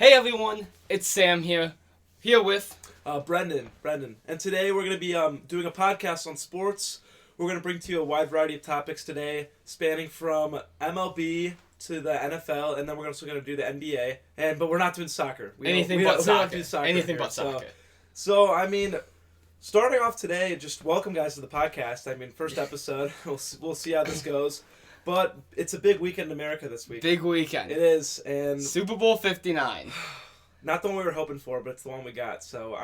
Hey everyone, it's Sam here with Brendan. And today we're going to be doing a podcast on sports. We're going to bring to you a wide variety of topics today, spanning from MLB to the NFL, and then we're also going to do the NBA. But we're not doing soccer. Anything but soccer. Anything but soccer. So, starting off today, just welcome guys to the podcast. First episode. We'll see how this goes. But it's a big weekend in America this week. Big weekend. It is, and Super Bowl 59. Not the one we were hoping for, but it's the one we got. So,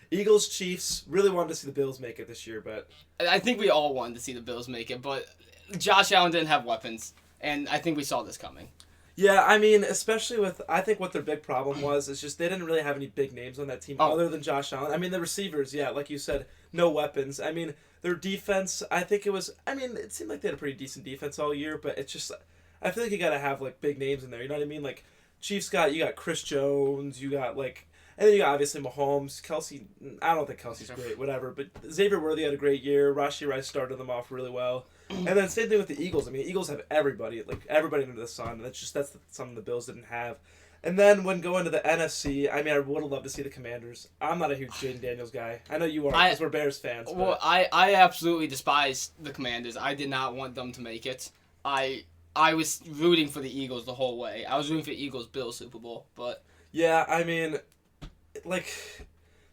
Eagles, Chiefs, really wanted to see the Bills make it this year, but I think we all wanted to see the Bills make it, but Josh Allen didn't have weapons, and I think we saw this coming. Yeah, especially with, I think what their big problem was is just they didn't really have any big names on that team other than Josh Allen. The receivers, yeah, like you said, no weapons. Their defense, it seemed like they had a pretty decent defense all year, but it's just, I feel like you got to have, big names in there, you know what I mean? Chiefs you got Chris Jones, you got, and then you got, obviously, Mahomes, Kelsey, I don't think Kelsey's great, whatever, but Xavier Worthy had a great year, Rashee Rice started them off really well, and then same thing with the Eagles. The Eagles have everybody under the sun, that's something the Bills didn't have. And then when going to the NFC, I would have loved to see the Commanders. I'm not a huge Jaden Daniels guy. I know you are, because we're Bears fans. But... Well, I absolutely despise the Commanders. I did not want them to make it. I was rooting for the Eagles the whole way. I was rooting for Eagles-Bills Super Bowl, but... Yeah,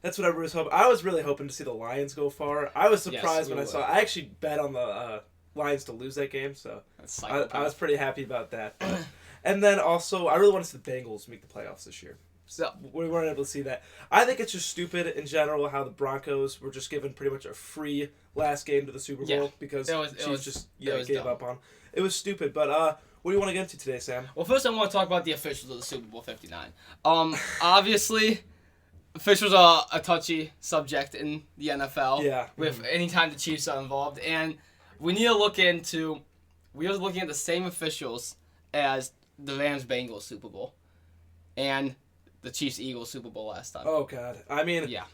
that's what I was hoping. I was really hoping to see the Lions go far. I was surprised when I saw... I actually bet on the Lions to lose that game, so I was pretty happy about that. But... And then also, I really want to see the Bengals make the playoffs this year. So we weren't able to see that. I think it's just stupid in general how the Broncos were just given pretty much a free last game to the Super Bowl because Chiefs gave up on. It was stupid. But what do you want to get into today, Sam? Well, first I want to talk about the officials of the Super Bowl 59. Obviously, officials are a touchy subject in the NFL. Yeah. With any time the Chiefs are involved, and we need to look into. We are looking at the same officials as the Rams-Bengals Super Bowl and the Chiefs-Eagles Super Bowl last time. Oh, God.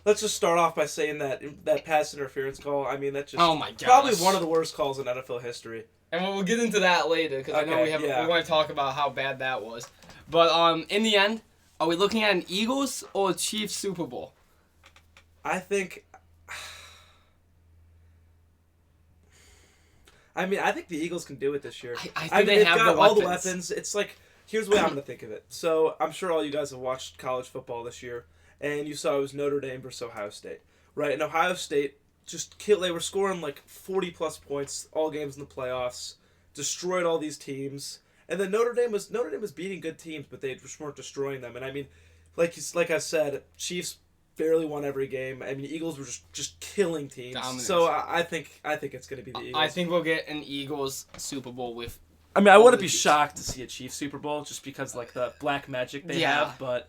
Let's just start off by saying that pass interference call, that's just oh my gosh. Probably one of the worst calls in NFL history. And we'll get into that later because I know we want to talk about how bad that was. But in the end, are we looking at an Eagles or Chiefs Super Bowl? I think the Eagles can do it this year. I think they have got the all the weapons. It's here's the way I'm going to think of it. So I'm sure all you guys have watched college football this year, and you saw it was Notre Dame versus Ohio State, right? And Ohio State just killed. They were scoring 40+ points all games in the playoffs, destroyed all these teams, and then Notre Dame was beating good teams, but they just weren't destroying them. And like I said, Chiefs barely won every game. Eagles were just killing teams. Dominant. So I think it's going to be the Eagles. I think we'll get an Eagles Super Bowl with. I wouldn't be shocked to see a Chiefs Super Bowl just because the black magic they have, but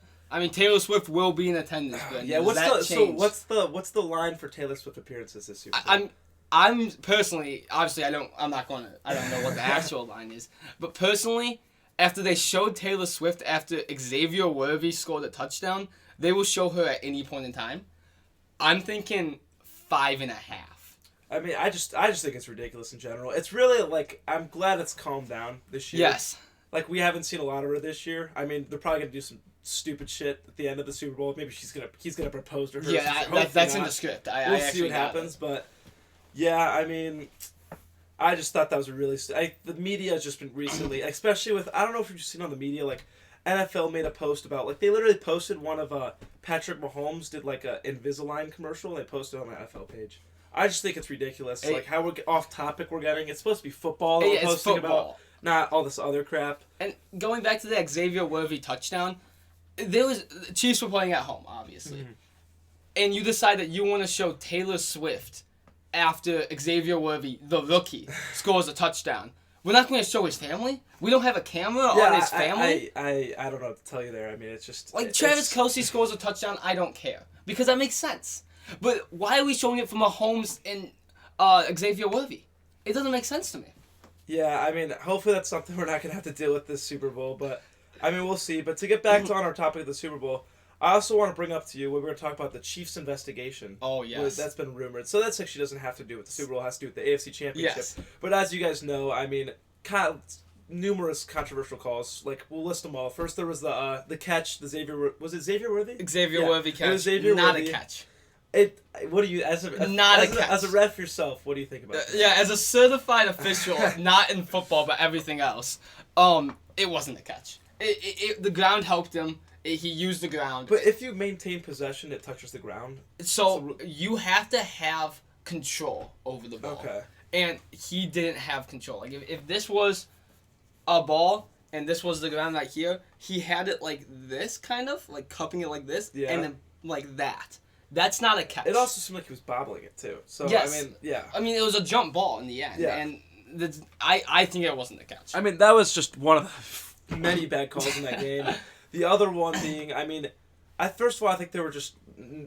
Taylor Swift will be in attendance. But what's the line for Taylor Swift appearances this Super Bowl? I'm personally, obviously I don't know what the actual line is, but personally, after they showed Taylor Swift after Xavier Worthy scored a touchdown, they will show her at any point in time. I'm thinking 5.5. I just think it's ridiculous in general. It's really I'm glad it's calmed down this year. Yes. We haven't seen a lot of her this year. They're probably gonna do some stupid shit at the end of the Super Bowl. Maybe he's gonna propose to her. Yeah, that's in the script. We'll see what happens, but yeah, I just thought that was a really the media has just been recently, especially with I don't know if you've seen on the media NFL made a post about they literally posted one of Patrick Mahomes did a Invisalign commercial and they posted it on the NFL page. I just think it's ridiculous. How we're off topic we're getting. It's supposed to be football that we're posting about, not all this other crap. And going back to that Xavier Worthy touchdown, Chiefs were playing at home, obviously. Mm-hmm. And you decide that you want to show Taylor Swift after Xavier Worthy, the rookie, scores a touchdown. We're not going to show his family? We don't have a camera on his family? I don't know what to tell you there. It's just... Travis Kelce scores a touchdown, I don't care. Because that makes sense. But why are we showing it from Mahomes and Xavier Worthy? It doesn't make sense to me. Yeah, hopefully that's something we're not going to have to deal with this Super Bowl. But, we'll see. But to get back on our topic of the Super Bowl, I also want to bring up to you, we're going to talk about the Chiefs investigation. Oh, yes. That's been rumored. So that actually doesn't have to do with the Super Bowl. It has to do with the AFC Championship. Yes. But as you guys know, numerous controversial calls. Like, we'll list them all. First, there was the catch, the Xavier... Was it Xavier Worthy? Xavier Worthy catch. It was Xavier not Worthy. A catch. What do you... As a ref yourself, what do you think about that? Yeah, as a certified official, not in football, but everything else, it wasn't a catch. The ground helped him. He used the ground. But if you maintain possession, it touches the ground. So you have to have control over the ball. Okay. And he didn't have control. Like, if this was a ball and this was the ground right here, he had it like this, kind of, like cupping it like this, and then like that. That's not a catch. It also seemed like he was bobbling it, too. So, yes. I mean, yeah. I mean, it was a jump ball in the end. Yeah. And I think it wasn't a catch. I mean, that was just one of the many bad calls in that game. The other one being, I mean, first of all, I think there were just,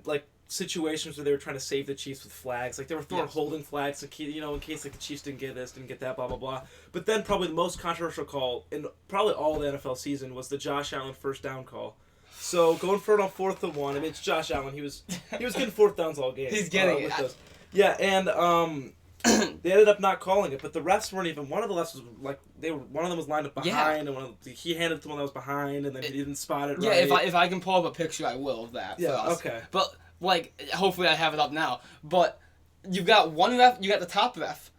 like, situations where they were trying to save the Chiefs with flags. Like, they were throwing holding flags, in case, like, the Chiefs didn't get this, didn't get that, blah, blah, blah. But then probably the most controversial call in probably all the NFL season was the Josh Allen first down call. So, going for it on 4th and 1, I mean, it's Josh Allen. He was getting 4th downs all game. He's getting it. Yeah, and they ended up not calling it, but the refs weren't even. One of the refs was like one of them was lined up behind, and he handed it to one that was behind, and then he didn't spot it. Yeah, right. if I can pull up a picture, I will of that. Yeah, for us. okay. But like, hopefully, I have it up now. But you got one ref, you got the top ref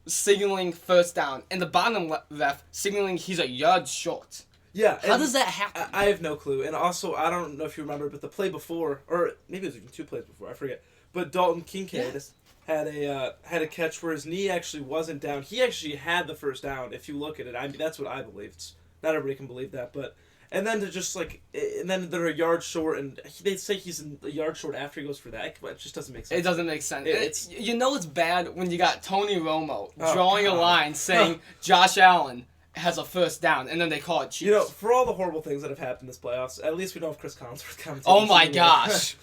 signaling first down, and the bottom ref signaling he's a yard short. Yeah. How does that happen? I have no clue, and also I don't know if you remember, but the play before, or maybe it was even 2 plays before, I forget. But Dalton Kincaid had a catch where his knee actually wasn't down. He actually had the first down. If you look at it, I mean, that's what I believe. Not everybody can believe that, but and then to just like, and then they're a yard short, and they say he's a yard short after he goes for that. It just doesn't make sense. It doesn't make sense. It's bad when you got Tony Romo drawing a line saying Josh Allen has a first down, and then they call it Chiefs. You know, for all the horrible things that have happened this playoffs, at least we don't have Chris Collinsworth commentating. Oh my gosh.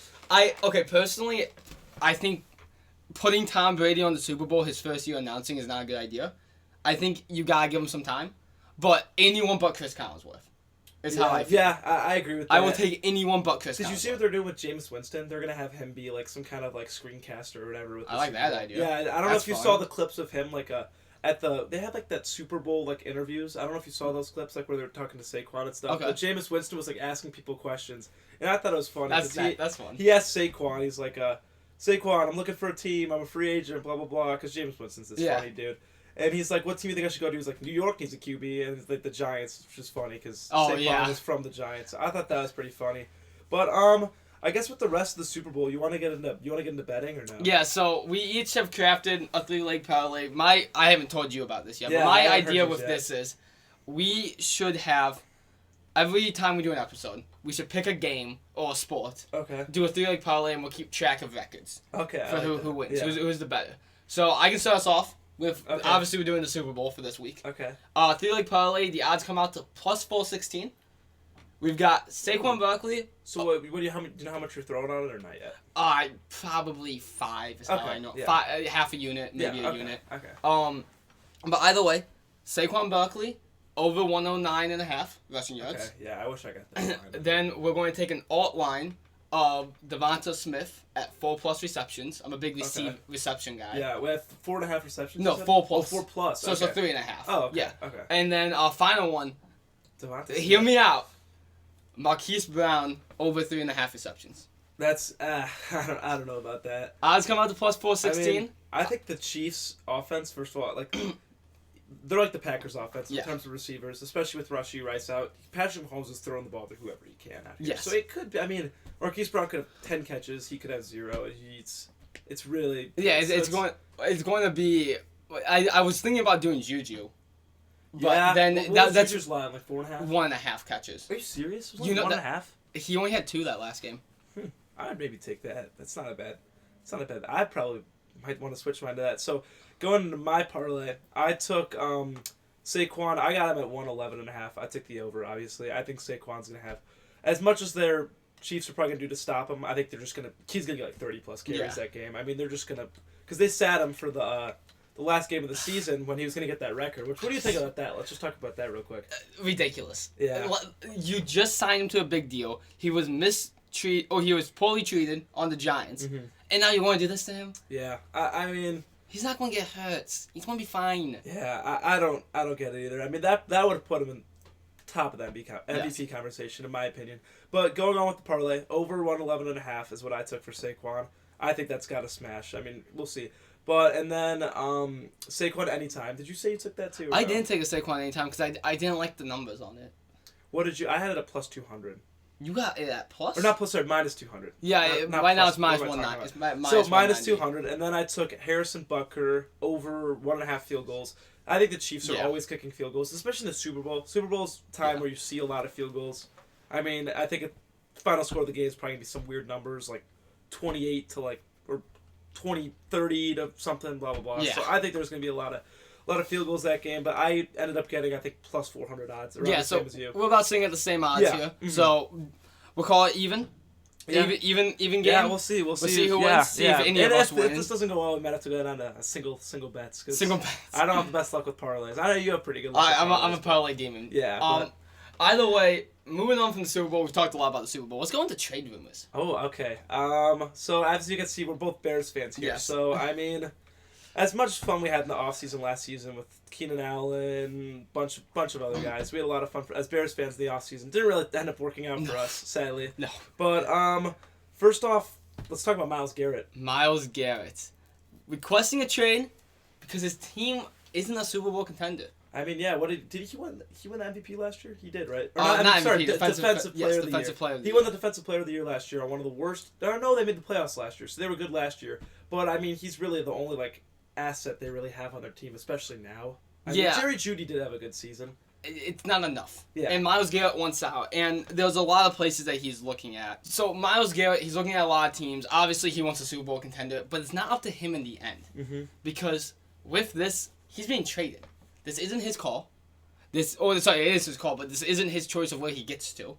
Personally, I think putting Tom Brady on the Super Bowl his first year announcing is not a good idea. I think you gotta give him some time. But anyone but Chris Collinsworth is how I feel. Yeah, I agree with that. I will take anyone but Chris Collinsworth. Did you see what they're doing with Jameis Winston? They're gonna have him be like some kind of like screencaster or whatever. With I like that idea. Yeah, I don't know if you saw the clips of him like they had like that Super Bowl like interviews. I don't know if you saw those clips like where they were talking to Saquon and stuff. Okay. But Jameis Winston was like asking people questions, and I thought it was funny. That's fun. He asked Saquon. He's like, Saquon, I'm looking for a team. I'm a free agent. Blah blah blah. Because Jameis Winston's this funny dude. And he's like, what team do you think I should go to? He's like, New York needs a QB, and it's like the Giants, which is funny because Saquon was from the Giants. I thought that was pretty funny. But I guess with the rest of the Super Bowl, you want to get into betting or no? Yeah, so we each have crafted a 3-leg parlay. I haven't told you about this yet, Yeah, but my idea with this is we should have, every time we do an episode, we should pick a game or a sport. Okay. Do a 3-leg parlay, and we'll keep track of records. Okay. For who wins, who's the better. So I can start us off with, obviously we're doing the Super Bowl for this week. Okay. 3-leg parlay, the odds come out to plus 416. We've got Saquon Barkley. So do you know how much you're throwing on it or not yet? Probably 5 is how I know. Yeah. Half a unit, maybe a unit. Okay. But either way, Saquon Barkley over 109.5 rushing yards. Okay. Yeah, I wish I got that line. Then we're going to take an alt line of Devonta Smith at 4+ receptions. I'm a big reception guy. Yeah, we have 4.5 receptions. No, 4+. Oh, 4+. So it's a 3.5. Oh, okay. Yeah. Okay. And then our final one. Devonta Hear Smith. me out. Marquise Brown over 3.5 receptions. That's I don't know about that. Odds come out to plus 416. I think the Chiefs' offense, first of all, like they're like the Packers' offense in terms of receivers, especially with Rashee Rice out. Patrick Mahomes is throwing the ball to whoever he can out here. Yes. So it could be. I mean, Marquise Brown could have 10 catches. He could have 0. It's really. Yeah, it's going to be. I was thinking about doing Juju. But then that's Juju's line, like 4.5? 1.5 catches. Are you serious? It was You know 1.5? He only had 2 that last game. I'd maybe take that. That's not a bad. It's not a bad. I probably might want to switch mine to that. So going into my parlay, I took Saquon. I got him at 111.5. I took the over. Obviously, I think Saquon's gonna have as much as their Chiefs are probably gonna do to stop him. I think they're just gonna. He's gonna get like 30+ carries that game. I mean, they're just gonna because they sat him for the last game of the season when he was gonna get that record. What do you think about that? Let's just talk about that real quick. Ridiculous. Yeah. You just signed him to a big deal. He was he was poorly treated on the Giants, and now you want to do this to him? Yeah. I mean, He's not going to get hurt. He's going to be fine. Yeah, I don't get it either. I mean, that would have put him in top of the MVP conversation, in my opinion. But going on with the parlay, over 111.5 is what I took for Saquon. I think that's got to smash. I mean, we'll see. But, and then Saquon anytime. Did you say you took that too? I didn't take a Saquon anytime because I didn't like the numbers on it. What did you? I had it at plus 200. You got it at plus? Or not plus, sorry, minus 200. Yeah, not right now plus, it's minus what am I 190. talking about? It's So minus 200, and then I took Harrison Butker over 1.5 field goals. I think the Chiefs are always kicking field goals, especially in the Super Bowl. Super Bowl's time where you see a lot of field goals. I mean, I think the final score of the game is probably going to be some weird numbers, like 28 to like, or 20-30 to something, blah, blah, blah. Yeah. So I think there's going to be a lot of field goals that game, but I ended up getting, I think, plus 400 odds, around the same as you. We're about sitting at the same odds here. Mm-hmm. So we'll call it even. Yeah. Even game. Yeah, we'll see. We'll see who wins. See if any of us win. If this doesn't go well, we might have to go down to a single bets. Single bets. I don't have the best luck with parlays. I know you have pretty good luck. I'm a parlay demon. Yeah. Either way, moving on from the Super Bowl, we've talked a lot about the Super Bowl. Let's go into trade rumors. Oh, okay. So as you can see, we're both Bears fans here. Yes. So I mean, as much fun we had in the offseason last season with Keenan Allen, bunch of other guys, we had a lot of fun as Bears fans in the offseason. Didn't really end up working out for us, sadly. No. But first off, let's talk about Myles Garrett. Myles Garrett requesting a trade because his team isn't a Super Bowl contender. I mean, yeah. What did he win? He won the MVP last year. He did, right? Or not MVP, sorry, defensive player of the defensive year. player of the He year. won the defensive player of the year last year on one of the worst. No, they made the playoffs last year, so they were good last year. But I mean, he's really the only asset they really have on their team, especially now. I mean, Jerry Jeudy did have a good season. It's not enough. Yeah. And Myles Garrett wants out. And there's a lot of places that he's looking at. So Myles Garrett, he's looking at a lot of teams. Obviously, he wants a Super Bowl contender, but it's not up to him in the end. Mm-hmm. Because with this, he's being traded. This isn't his call. It is his call, but this isn't his choice of where he gets to.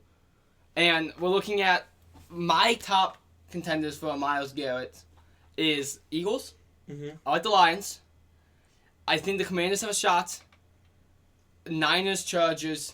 And we're looking at my top contenders for Myles Garrett is Eagles. Mm-hmm. I like the Lions. I think the Commanders have a shot. Niners, Chargers,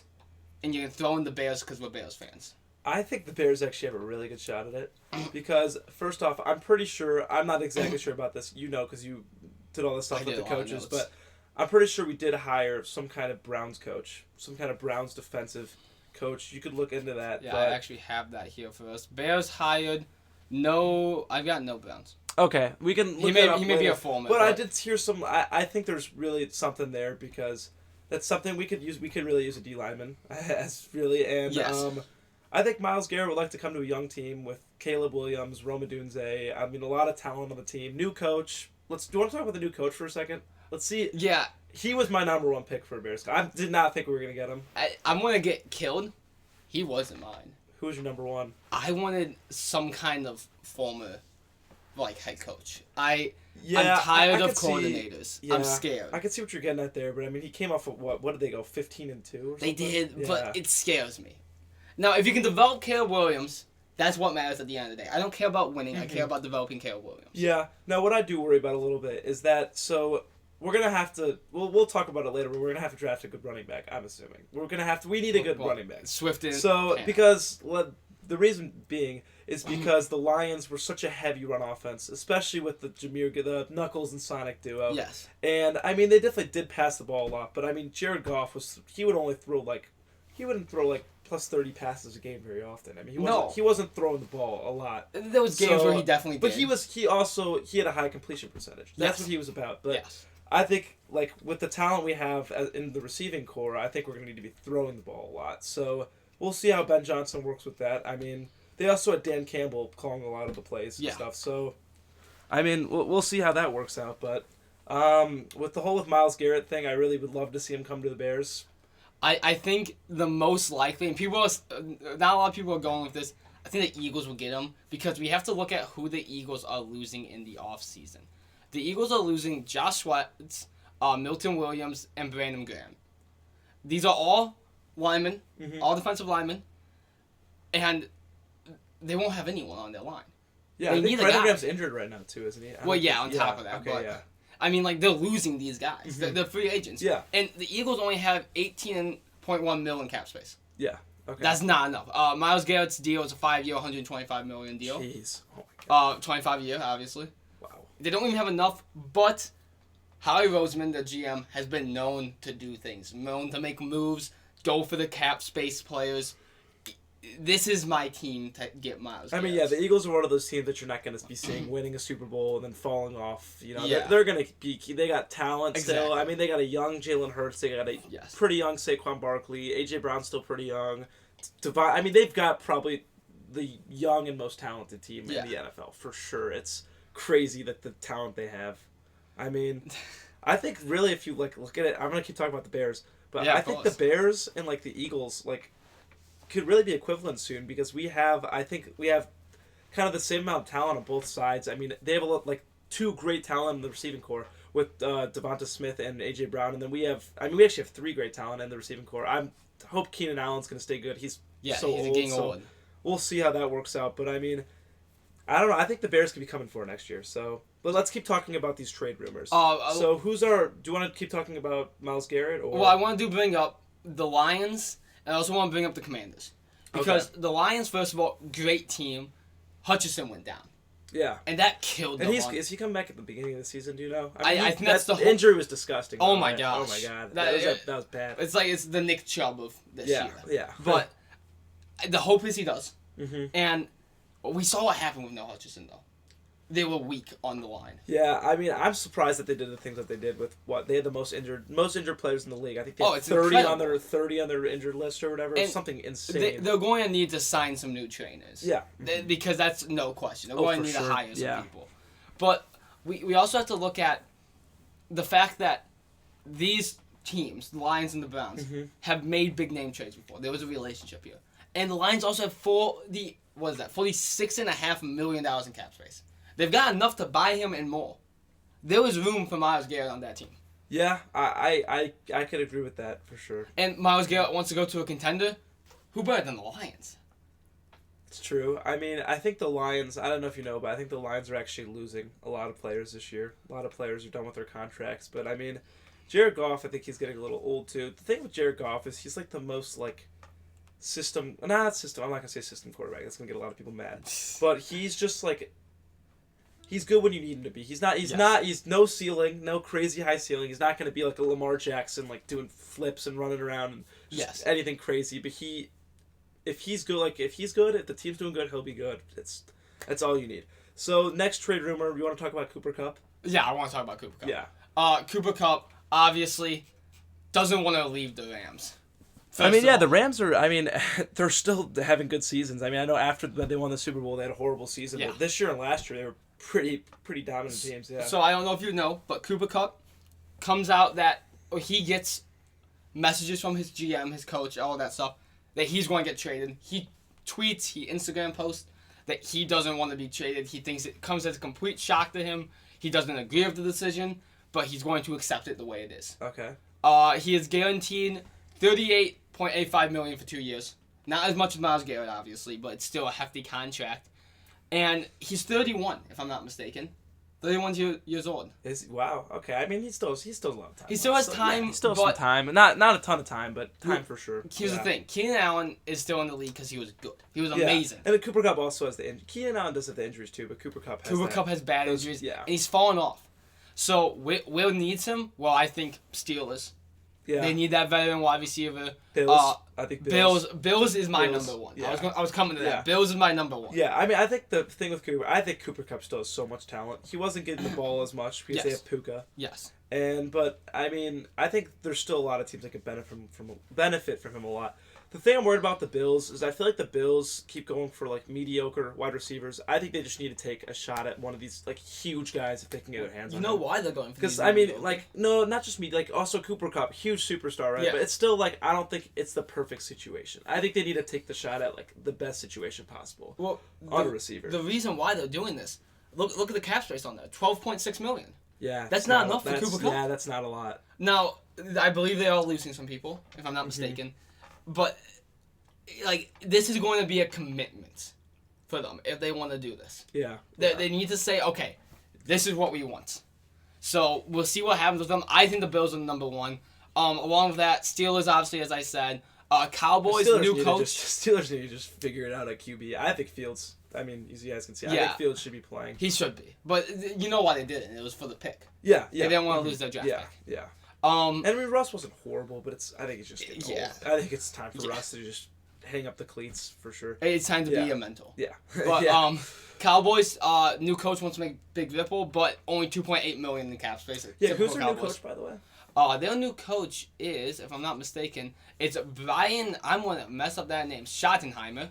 and you can throw in the Bears because we're Bears fans. I think the Bears actually have a really good shot at it. Because, first off, I'm pretty sure, I'm not exactly sure about this, because you did all this stuff with the coaches, but I'm pretty sure we did hire some kind of Browns coach, some kind of Browns defensive coach. You could look into that. Yeah, I actually have that here for us. Bears hired I've got no Browns. Okay, we can look He may be a former. But I did hear some, I think there's really something there because that's something we could use. We could really use a D lineman, as really, and yes. I think Myles Garrett would like to come to a young team with Caleb Williams, Rome Odunze. I mean, a lot of talent on the team. New coach. Do you want to talk about the new coach for a second? Let's see. Yeah. He was my number one pick for a Bears. I did not think we were going to get him. I'm going to get killed. He wasn't mine. Who was your number one? I wanted some kind of former, head coach. I'm tired of coordinators. I'm scared. I can see what you're getting at there, but I mean, he came off of what did they go, 15-2 or something? They did, but it scares me. Now, if you can develop Caleb Williams, that's what matters at the end of the day. I don't care about winning. I care about developing Caleb Williams. Yeah. Now, what I do worry about a little bit is that, so we're going to have to, we'll talk about it later, but we're going to have to draft a good running back, I'm assuming. We need a good running back. Swift and So, because the reason being is because the Lions were such a heavy run offense, especially with the Knuckles and Sonic duo. Yes. And, I mean, they definitely did pass the ball a lot, but, I mean, Jared Goff he wouldn't throw plus 30 passes a game very often. I mean, he wasn't throwing the ball a lot. There was games where he definitely did. But he had a high completion percentage. That's what he was about. But I think, with the talent we have in the receiving core, I think we're going to need to be throwing the ball a lot. So we'll see how Ben Johnson works with that. I mean, they also had Dan Campbell calling a lot of the plays and stuff. So, I mean, we'll see how that works out. But with the whole Myles Garrett thing, I really would love to see him come to the Bears. I think the most likely, and not a lot of people are going with this, I think the Eagles will get him because we have to look at who the Eagles are losing in the offseason. The Eagles are losing Josh Sweat, Milton Williams, and Brandon Graham. These are all linemen, all defensive linemen, and they won't have anyone on their line. Yeah, I think Brandon Graham's injured right now too, isn't he? On top of that. Okay, I mean, they're losing these guys. They're free agents. Yeah. And the Eagles only have $18.1 million cap space. Yeah. Okay. That's not enough. Myles Garrett's deal is a 5-year, $125 million deal. Jeez. Oh my God. 25 a year, obviously. Wow. They don't even have enough, but Howie Roseman, the GM, has been known to do things, known to make moves, go for the cap space players. This is my team to get Myles Garrett. I mean, yeah, the Eagles are one of those teams that you're not going to be seeing winning a Super Bowl and then falling off. You know, they're going to be. They got talent still. I mean, they got a young Jalen Hurts. They got a pretty young Saquon Barkley. AJ Brown's still pretty young. I mean, they've got probably the young and most talented team in the NFL for sure. It's crazy that the talent they have. I mean, I think really if you look at it, I'm going to keep talking about the Bears, but I think the Bears and the Eagles could really be equivalent soon because I think we have kind of the same amount of talent on both sides. I mean, they have two great talent in the receiving core with Devonta Smith and AJ Brown, and then we actually have three great talent in the receiving core. I hope Keenan Allen's going to stay good. He's old. We'll see how that works out. But I mean, I don't know. I think the Bears could be coming for next year. So, but let's keep talking about these trade rumors. So do you want to keep talking about Myles Garrett? Or? Well, I want to bring up the Lions. And I also want to bring up the Commanders. Because the Lions, first of all, great team. Hutchinson went down. Yeah. And that killed them. Is he coming back at the beginning of the season, do you know? I think that's the whole... injury was disgusting. Oh my gosh. Oh my god. That was bad. It's the Nick Chubb of this year. Yeah. But the hope is he does. Mm-hmm. And we saw what happened with no Hutchinson, though. They were weak on the line. Yeah, I mean, I'm surprised that they did the things that they did with they had the most injured players in the league. I think they had 30 on their injured list or whatever. It's something insane. They're going to need to sign some new trainers. Yeah. Because that's no question. They're going to need to hire some people. But we also have to look at the fact that these teams, the Lions and the Browns, have made big name trades before. There was a relationship here. And the Lions also have $46.5 million in cap space. They've got enough to buy him and more. There was room for Myles Garrett on that team. Yeah, I could agree with that for sure. And Myles Garrett wants to go to a contender. Who better than the Lions? It's true. I mean, I think the Lions, I don't know if you know, but I think the Lions are actually losing a lot of players this year. A lot of players are done with their contracts. But, I mean, Jared Goff, I think he's getting a little old, too. The thing with Jared Goff is he's the most, I'm not going to say system quarterback. That's going to get a lot of people mad. But he's just, he's good when you need him to be. He's no ceiling, no crazy high ceiling. He's not going to be like a Lamar Jackson, doing flips and running around and just anything crazy. But if he's good, if the team's doing good, he'll be good. That's all you need. So next trade rumor, you want to talk about Cooper Kupp? Yeah, I want to talk about Cooper Kupp. Yeah. Cooper Kupp obviously doesn't want to leave the Rams. The Rams are, they're still having good seasons. I know after they won the Super Bowl, they had a horrible season. Yeah. But this year and last year, they were pretty dominant teams, yeah. So I don't know if you know, but Cooper Kupp comes out that he gets messages from his GM, his coach, all that stuff, that he's going to get traded. He tweets, he Instagram posts that he doesn't want to be traded. He thinks it comes as a complete shock to him. He doesn't agree with the decision, but he's going to accept it the way it is. Okay. He is guaranteed $38.85 million for 2 years. Not as much as Myles Garrett, obviously, but it's still a hefty contract. And he's 31, if I'm not mistaken. 31 years old. Wow. Okay. He still has a lot of time. He still has time. He still has some time. Not a ton of time, but time for sure. Here's the thing. Keenan Allen is still in the league because he was good. He was amazing. And then Cooper Kupp also has the injury. Keenan Allen does have the injuries too, but Cooper Kupp has bad injuries. Yeah. And he's fallen off. So Will needs him. Well, I think Steelers. Yeah. They need that veteran wide receiver. Bills. I think Bills. Bills is my number one. Yeah. I was coming to that. Yeah. Bills is my number one. Yeah, I think the thing with Cooper, I think Cooper Kupp still has so much talent. He wasn't getting the ball as much because they have Puka. Yes. But I think there's still a lot of teams that could benefit from him a lot. The thing I'm worried about the Bills is I feel like the Bills keep going for mediocre wide receivers. I think they just need to take a shot at one of these huge guys if they can get their hands on them. You know why they're going for these? Because no, not just me. Also Cooper Kupp, huge superstar, right? Yeah. But it's still I don't think it's the perfect situation. I think they need to take the shot at the best situation possible on a receiver. The reason why they're doing this, look at the cap space on there, $12.6 million. Yeah, that's not enough for Cooper Kupp. Yeah, that's not a lot. Now, I believe they are losing some people, if I'm not mistaken. But, this is going to be a commitment for them if they want to do this. Yeah. They need to say, okay, this is what we want. So, we'll see what happens with them. I think the Bills are number one. Along with that, Steelers, obviously, as I said. Cowboys, new coach. Steelers need to just figure it out at QB. I think Fields. I mean, as you guys can see, I think Fields should be playing. He should be, but you know why they didn't? It was for the pick. Yeah. They didn't want to lose their draft pick. Yeah. And I mean, Russ wasn't horrible, but I think it's just getting old. I think it's time for Russ to just hang up the cleats for sure. It's time to be a mental. Yeah. But Cowboys, new coach wants to make big ripple, but only $2.8 million in the cap space. Yeah, who's their new coach, by the way? Their new coach is, if I'm not mistaken, it's Brian. I'm gonna mess up that name. Schottenheimer.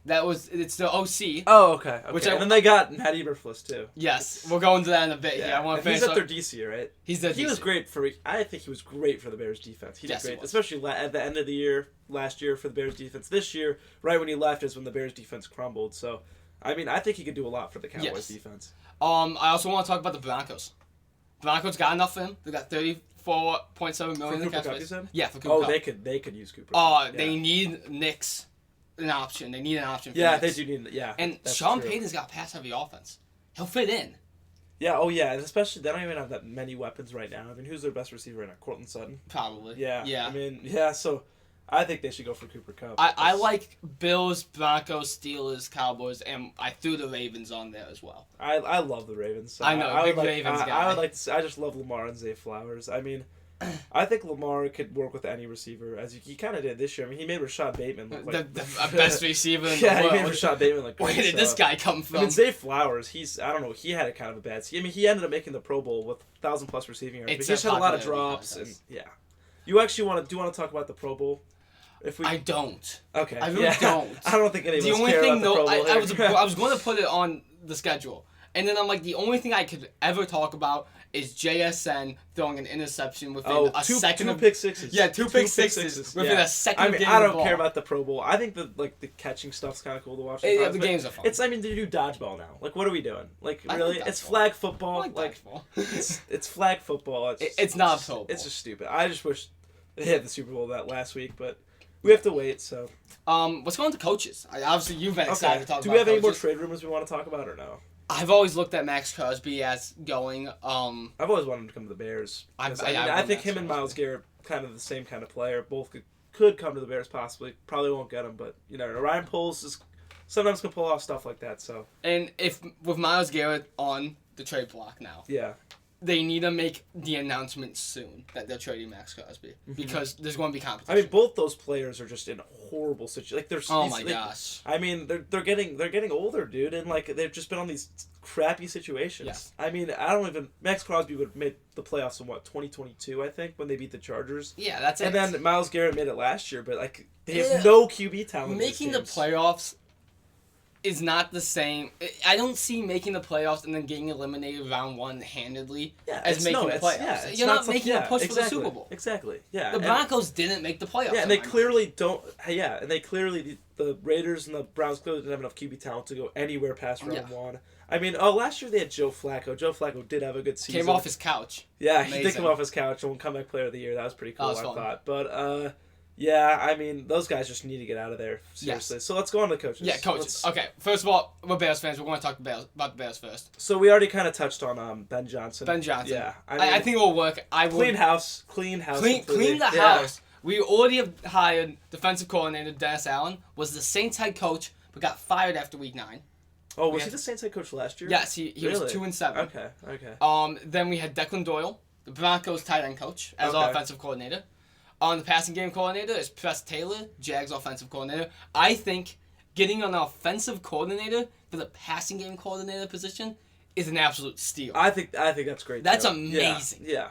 It's the OC. Oh, okay. And then they got Matt Eberflus too. Yes, we'll go into that in a bit. Yeah, I want to finish. He's at their DC, right? He's at DC. He was great I think he was great for the Bears defense. He did great, especially at the end of the year last year for the Bears defense. This year, right when he left, is when the Bears defense crumbled. So, I mean, I think he could do a lot for the Cowboys defense. I also want to talk about the Broncos. Broncos got enough for him. They got $34.7 million in the cap space. Yeah, for Cooper Kupp. They could use Cooper. They need Knicks. An option. They need an option for They do need and Sean Payton's got pass-heavy offense. He'll fit in. Yeah, and especially, they don't even have that many weapons right now. I mean, who's their best receiver right now? Courtland Sutton? Probably. Yeah. I mean, so I think they should go for Cooper Kupp. I like Bills, Broncos, Steelers, Cowboys, and I threw the Ravens on there as well. I love the Ravens. So I know, big Ravens guy. I would like to I just love Lamar and Zay Flowers. I mean, I think Lamar could work with any receiver, as he kind of did this year. I mean, he made Rashad Bateman look like the best receiver in the world. Yeah, he made Rashad Bateman look Where did this guy come from? I mean, Zay Flowers, I don't know, he had a kind of a bad season. I mean, he ended up making the Pro Bowl with 1,000+ receiving yards, but he just had a lot of drops. And you actually do you want to talk about the Pro Bowl? I don't. Okay. I really don't. I don't think any of us care about the Pro Bowl. I was going to put it on the schedule. And then I'm like, the only thing I could ever talk about is JSN throwing an interception within a second. Two pick sixes. Yeah, two pick sixes within a second. I mean, I don't care about the Pro Bowl. I think the catching stuff's kind of cool to watch. The games are fun. I mean, they do dodgeball now. Like, what are we doing? Like, really? It's flag football. It's flag football. It's not Pro Bowl. It's just stupid. I just wish they had the Super Bowl that last week, but we have to wait. So. Let's go on to coaches. Obviously, you've been excited to talk about. Do we have any more trade rumors we want to talk about or no? I've always looked at Max Crosby as going. I've always wanted him to come to the Bears. I think him and Myles Garrett, kind of the same kind of player. Both could come to the Bears possibly. Probably won't get him, but Ryan Poles sometimes can pull off stuff like that. So. And if with Myles Garrett on the trade block now. Yeah. They need to make the announcement soon that they're trading Max Crosby because there's going to be competition. I mean, both those players are just in horrible situations. Like they're gosh. I mean, they're getting older, dude, and like they've just been on these crappy situations. Yeah. I mean, Max Crosby would have made the playoffs in 2022, I think, when they beat the Chargers. Yeah, that's it. And then Myles Garrett made it last year, but like they have no QB talent. Making the playoffs is not the same. I don't see making the playoffs and then getting eliminated round one handedly as making the playoffs. You're not making a push for the Super Bowl. Exactly. Yeah. The Broncos didn't make the playoffs. Yeah, and they clearly don't. Yeah, and they clearly the Raiders and the Browns clearly didn't have enough QB talent to go anywhere past round one. I mean, last year they had Joe Flacco. Joe Flacco did have a good season. Came off his couch. Yeah, he did come off his couch and won comeback player of the year. That was pretty cool, I thought. But yeah, I mean, those guys just need to get out of there, seriously. Yes. So let's go on to coaches. Yeah, coaches. Okay, first of all, we're Bears fans. We're going to talk about the Bears first. So we already kind of touched on Ben Johnson. Ben Johnson. Yeah. I think it will work. Clean house. Clean the house. We already have hired defensive coordinator Dennis Allen, was the Saints head coach, but got fired after week 9. Oh, was he the Saints head coach last year? Yes, he was 2-7. Okay. Then we had Declan Doyle, the Broncos tight end coach, as our offensive coordinator. On the passing game coordinator is Press Taylor, Jags offensive coordinator. I think getting an offensive coordinator for the passing game coordinator position is an absolute steal. I think that's great. That's amazing. Yeah.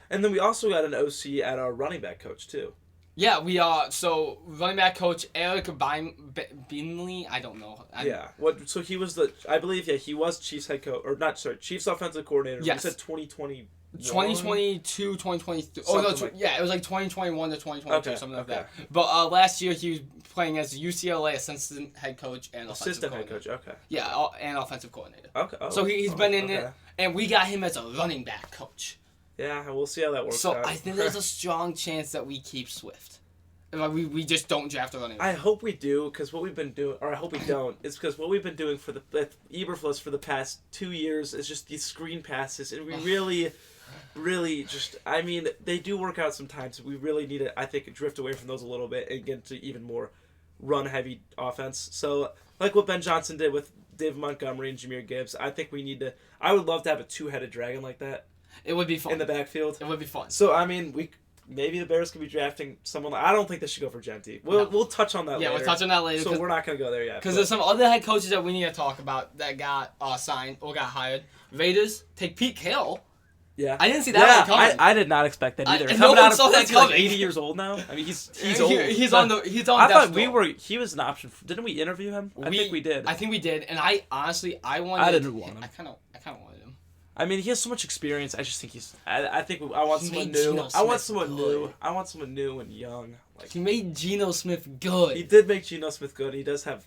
And then we also got an OC at our running back coach too. Yeah, we are. So running back coach Eric Beanley, I don't know. So he was I believe he was Chiefs head coach Chiefs offensive coordinator. Yes. We said 2020. 2022, 2023. Oh, no, it was like 2021 to 2022, something like that. Okay. But last year he was playing as UCLA assistant head coach and assistant head coach. Okay. Yeah, and offensive coordinator. Okay. So he's been in it, and we got him as a running back coach. Yeah, we'll see how that works. So I think there's a strong chance that we keep Swift. We just don't draft a running back. I hope we do, because what we've been doing, or I hope we don't, is because what we've been doing with Eberflus for the past 2 years is just these screen passes, and we really. really just, I mean, they do work out sometimes. We really need to, I think, drift away from those a little bit and get to even more run-heavy offense. So, like what Ben Johnson did with David Montgomery and Jahmyr Gibbs, I think we need to, I would love to have a two-headed dragon like that. It would be fun. In the backfield. It would be fun. So, I mean, maybe the Bears could be drafting someone. I don't think they should go for Genty. We'll touch on that later. Yeah, we'll touch on that later. So we're not going to go there yet. Because there's some other head coaches that we need to talk about that got signed or got hired. Raiders take Pete Carroll. Yeah. I didn't see that one coming. I did not expect that either. No one saw that he's coming. like 80 years old now. I mean, he's old. He's on I thought death he was an option. Didn't we interview him? I think we did. I think we did, and I honestly I didn't want him. I kind of wanted him. I mean, he has so much experience. I just think I want someone new. I want someone new and young. Like, he made Geno Smith good. He did make Geno Smith good. He does have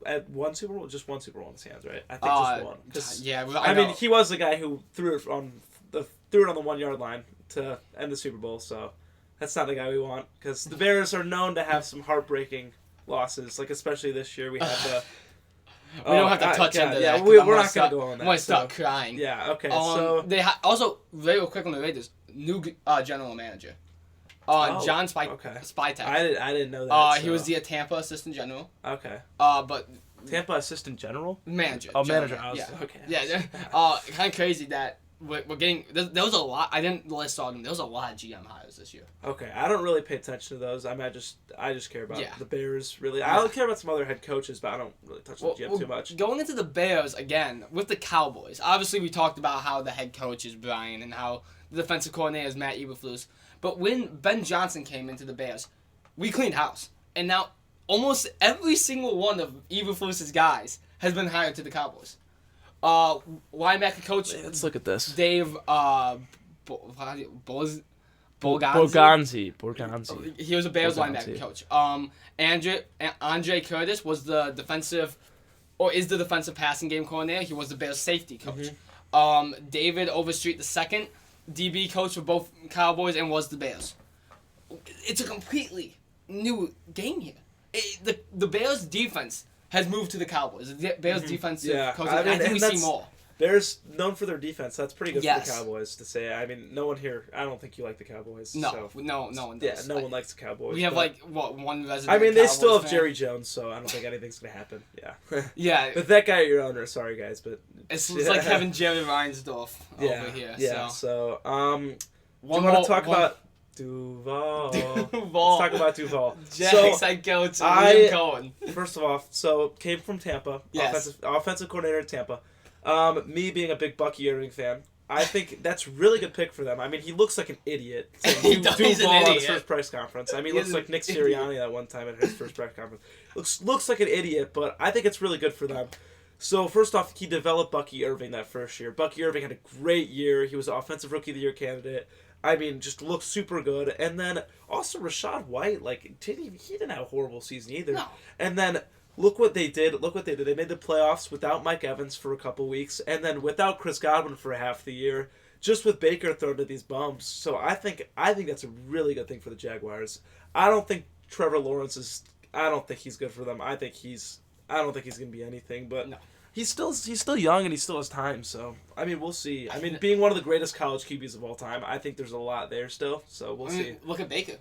at one Super Bowl, just one Super Bowl in his hands, right? I think just one. Yeah, I mean, he was the guy who threw it on the 1 yard line to end the Super Bowl. So that's not the guy we want, because the Bears are known to have some heartbreaking losses. Like, especially this year, we had the. We don't have to touch into that. Yeah, we're not going to go on that. I'm going to start crying. Yeah, okay. So they also, very quick on the Raiders, new general manager. John Spytek. I didn't know that. He was the Tampa assistant general. Okay. But Tampa assistant general? Manager. Oh, manager. Yeah. Okay. Yeah. Kind of crazy that we're getting. There was a lot. I didn't list all of them. There was a lot of GM hires this year. Okay, I don't really pay attention to those. I mean, I just care about the Bears. Really, Yeah. I don't care about some other head coaches, but I don't really touch the GM too much. Going into the Bears again with the Cowboys. Obviously, we talked about how the head coach is Brian and how the defensive coordinator is Matt Eberflus. But when Ben Johnson came into the Bears, we cleaned house, and now almost every single one of Eberflus's guys has been hired to the Cowboys. Linebacker coach. Let's look at this. Dave Borganzi. He was a Bears linebacker coach. Andre Curtis was the defensive passing game coordinator. He was the Bears safety coach. Mm-hmm. David Overstreet II, DB coach for both Cowboys and was the Bears. It's a completely new game here. The Bears defense has moved to the Cowboys. The Bears defensive coach. I think we see more. Bears known for their defense. That's pretty good for Yes. the Cowboys to say. I mean, no one here. I don't think you like the Cowboys. No, so. no one does. Yeah, no one likes the Cowboys. We have one resident. I mean, they still have fan. Jerry Jones, so I don't think anything's gonna happen. Yeah. Yeah. With that guy at your owner, sorry guys, but It's like having Jerry Reinsdorf over here. Yeah. So, do you One want more- to talk one- about Duval? Duval. Let's talk about Duval. Jags head coach Liam Cohen. First of all, so came from Tampa. Yes. Offensive coordinator at Tampa. Me being a big Bucky Irving fan, I think that's a really good pick for them. I mean, he looks like an idiot. He's an Duval on his idiot. first press conference. I mean, he looks like Nick Sirianni that one time at his first press conference. Looks like an idiot, but I think it's really good for them. So first off, he developed Bucky Irving that first year. Bucky Irving had a great year. He was an Offensive Rookie of the Year candidate. I mean, just looked super good. And then also Rachaad White, he didn't have a horrible season either. No. And then look what they did. They made the playoffs without Mike Evans for a couple weeks, and then without Chris Godwin for half the year, just with Baker thrown to these bumps. So I think that's a really good thing for the Jaguars. I don't think Trevor Lawrence is. I don't think he's good for them. I don't think he's going to be anything. But No. he's still young and he still has time. So I mean, we'll see. I mean, being one of the greatest college QBs of all time, I think there's a lot there still. So we'll see. Look at Baker.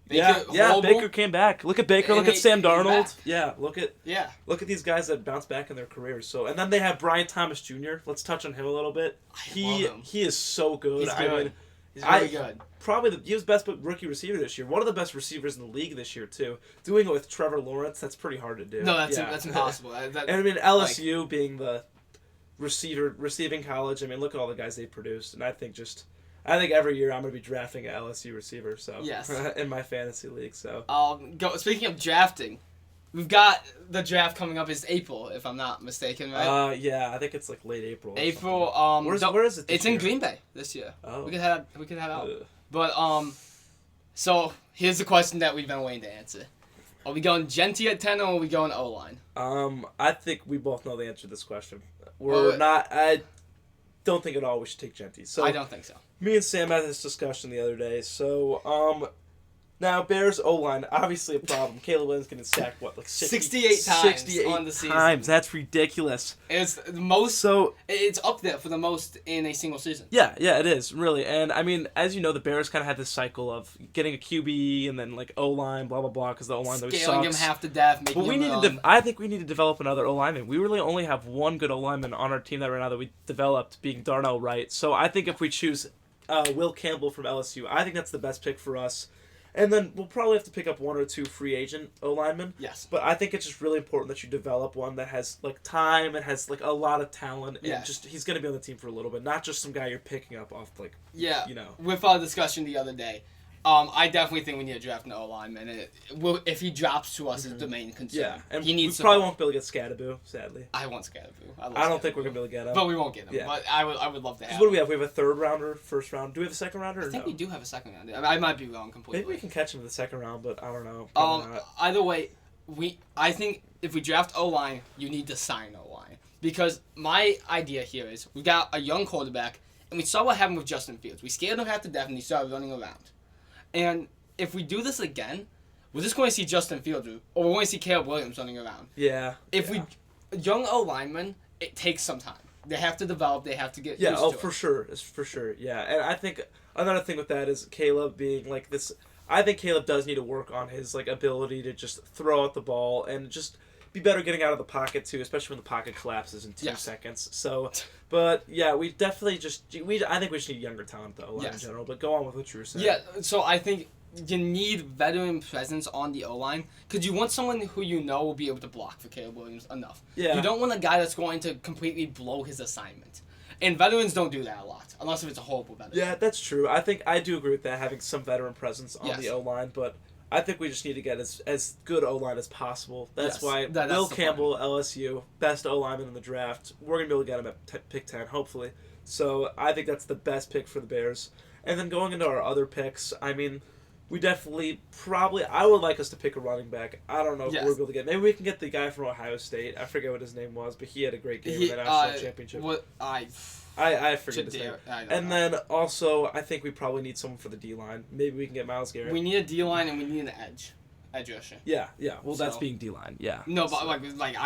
Baker came back. Look at Baker. Look at Sam Darnold. Back. Look at these guys that bounce back in their careers. So, and then they have Brian Thomas Jr. Let's touch on him a little bit. He is so good. He's good. I mean, He's really good. Probably he was best rookie receiver this year. One of the best receivers in the league this year too. Doing it with Trevor Lawrence, that's pretty hard to do. No, that's impossible. And I mean LSU being the receiving college. I mean, look at all the guys they produced, and I think every year I'm going to be drafting an LSU receiver. So yes. in my fantasy league. So speaking of drafting, we've got the draft coming up. It's April, if I'm not mistaken, right? Yeah, I think it's like late April. April. Where is it? It's in Green Bay this year. Oh. We could head out. But so here's the question that we've been waiting to answer: are we going Genty at 10 or are we going O-line? I think we both know the answer to this question. We're not. I don't think at all we should take Genty. So I don't think so. Me and Sam had this discussion the other day. So Now, Bears O-line, obviously a problem. Caleb Williams getting sacked, what, like 68 times 68 on the season. times. That's ridiculous. It's the most. So It's up there for the most in a single season. yeah, it is really. And I mean, as you know, the Bears kind of had this cycle of getting a QB and then like O-line, blah blah blah, because the O-line always Scaling sucks. him half to death, making But we him need run. I think we need to develop another O-lineman. We really only have one good O-lineman on our team that right now that we developed, being Darnell Wright. So I think if we choose Will Campbell from LSU, I think that's the best pick for us. And then we'll probably have to pick up one or two free agent O-linemen. Yes. But I think it's just really important that you develop one that has like time and has like a lot of talent. And Yes. just he's going to be on the team for a little bit, not just some guy you're picking up off like, Yeah. you know. With our discussion the other day, I definitely think we need to draft an O-lineman. And if he drops to us, is the main concern. Yeah, and he needs we probably support. won't be able to get Scadaboo, sadly. I want Scadaboo. I don't think we're going to be able to get him. But we won't get him. Yeah. But I would love to have What do him. we have? We have a third rounder, first round. Do we have a second rounder or I think no? we do have a second round. I might be wrong completely. Maybe we can catch him in the second round, but I don't know. Probably not. Either way, I think if we draft O-line, you need to sign O-line. Because my idea here is we got a young quarterback, and we saw what happened with Justin Fields. We scared him half to death, and he started running around. And if we do this again, we're just going to see Justin Fields, or we're going to see Caleb Williams running around. Yeah. Young O-linemen, it takes some time. They have to develop. They have to get Yeah, used oh, to for it. sure. It's for sure. Yeah, and I think another thing with that is Caleb being like this. I think Caleb does need to work on his like ability to just throw out the ball and just be better getting out of the pocket too, especially when the pocket collapses in 2 Yes. seconds. So, but yeah, we definitely I think we just need younger talent though, in Yes. general. But go on with what you were saying. Yeah, so I think you need veteran presence on the O-line because you want someone who you know will be able to block for Caleb Williams enough. Yeah. You don't want a guy that's going to completely blow his assignment. And veterans don't do that a lot, unless if it's a horrible veteran. Yeah, that's true. I think I do agree with that, having some veteran presence on Yes. the O-line, but I think we just need to get as good O-line as possible. That's Yes, why that's Will the Campbell, LSU, best O-lineman in the draft. We're going to be able to get him at pick 10, hopefully. So I think that's the best pick for the Bears. And then going into our other picks, I mean, we definitely I would like us to pick a running back. I don't know if Yes. we're able to get. Maybe we can get the guy from Ohio State. I forget what his name was, but he had a great game in the national championship. What I forget his name. I don't And know. then also, I think we probably need someone for the D-line. Maybe we can get Myles Garrett. We need a D-line and we need an edge rusher. Yeah. Well, So- that's being D-line. Yeah. No, but I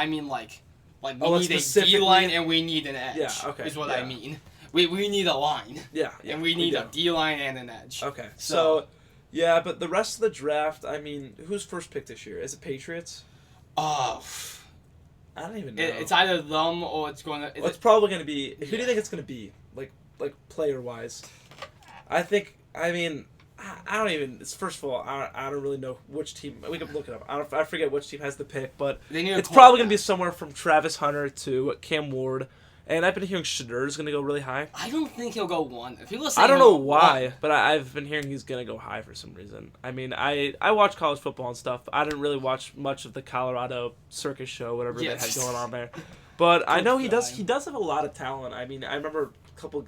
mean we Oh, need a specifically- D-line and we need an edge. Yeah, okay, Is what yeah. I mean. We need a line. Yeah. And we need do. a D-line and an edge. Okay. So- So, yeah, but the rest of the draft, I mean, who's first pick this year? Is it Patriots? Oh, I don't even know. it's either them or it's going to... Well, it's probably going to be... Who do you think it's going to be? Like player-wise? I mean... I don't even... First of all, I don't really know which team... We can look it up. I forget which team has the pick, but They need a it's probably going to be quarterback. somewhere from Travis Hunter to Cam Ward. And I've been hearing Shadur's going to go really high. I don't think he'll go one. People are saying I don't know he'll go why, one. but I've been hearing he's going to go high for some reason. I mean, I watch college football and stuff. I didn't really watch much of the Colorado circus show, whatever they had Yes. going on there. But I know he does crying. he does have a lot of talent. I mean, I remember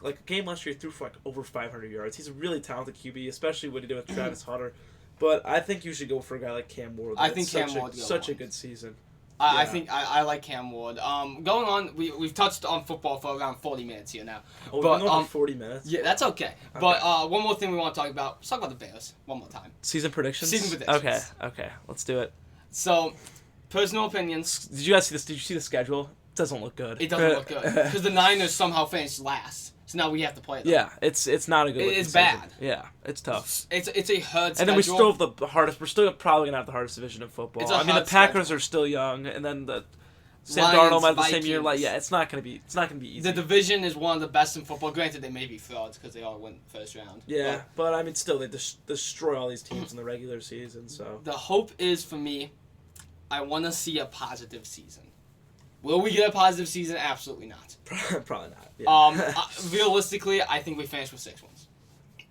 a game last year he threw for like over 500 yards. He's a really talented QB, especially what he did with Travis Hunter. But I think you should go for a guy like Cam Ward. I That's think Cam such a- Ward go such a one. good season. I Yeah. think I like Cam Ward. Going on, we've touched on football for around 40 minutes here now. Oh, we've But, been going for 40 minutes. Yeah, that's okay. But one more thing we want to talk about. Let's talk about the Bears one more time. Season predictions. Season predictions. Okay. Let's do it. So, personal opinions. Did you guys see this? Did you see the schedule? It doesn't look good. It doesn't look good because the Niners somehow finished last. So now we have to play them. Yeah, it's not a good. It's looking season. bad. Yeah, it's tough. It's a hard schedule. And then we still have the hardest. We're still probably gonna have the hardest division in football. It's a I mean, the hard Packers schedule. are still young, and then the Sam Lions, Darnold might have the same year. Vikings. Like, yeah, it's not gonna be easy. The division is one of the best in football. Granted, they may be frauds because they all went first round. Yeah, but I mean, still, they destroy all these teams in the regular season. So The hope is for me, I want to see a positive season. Will we get a positive season? Absolutely not. probably not. Yeah. Realistically, I think we finish with 6 wins.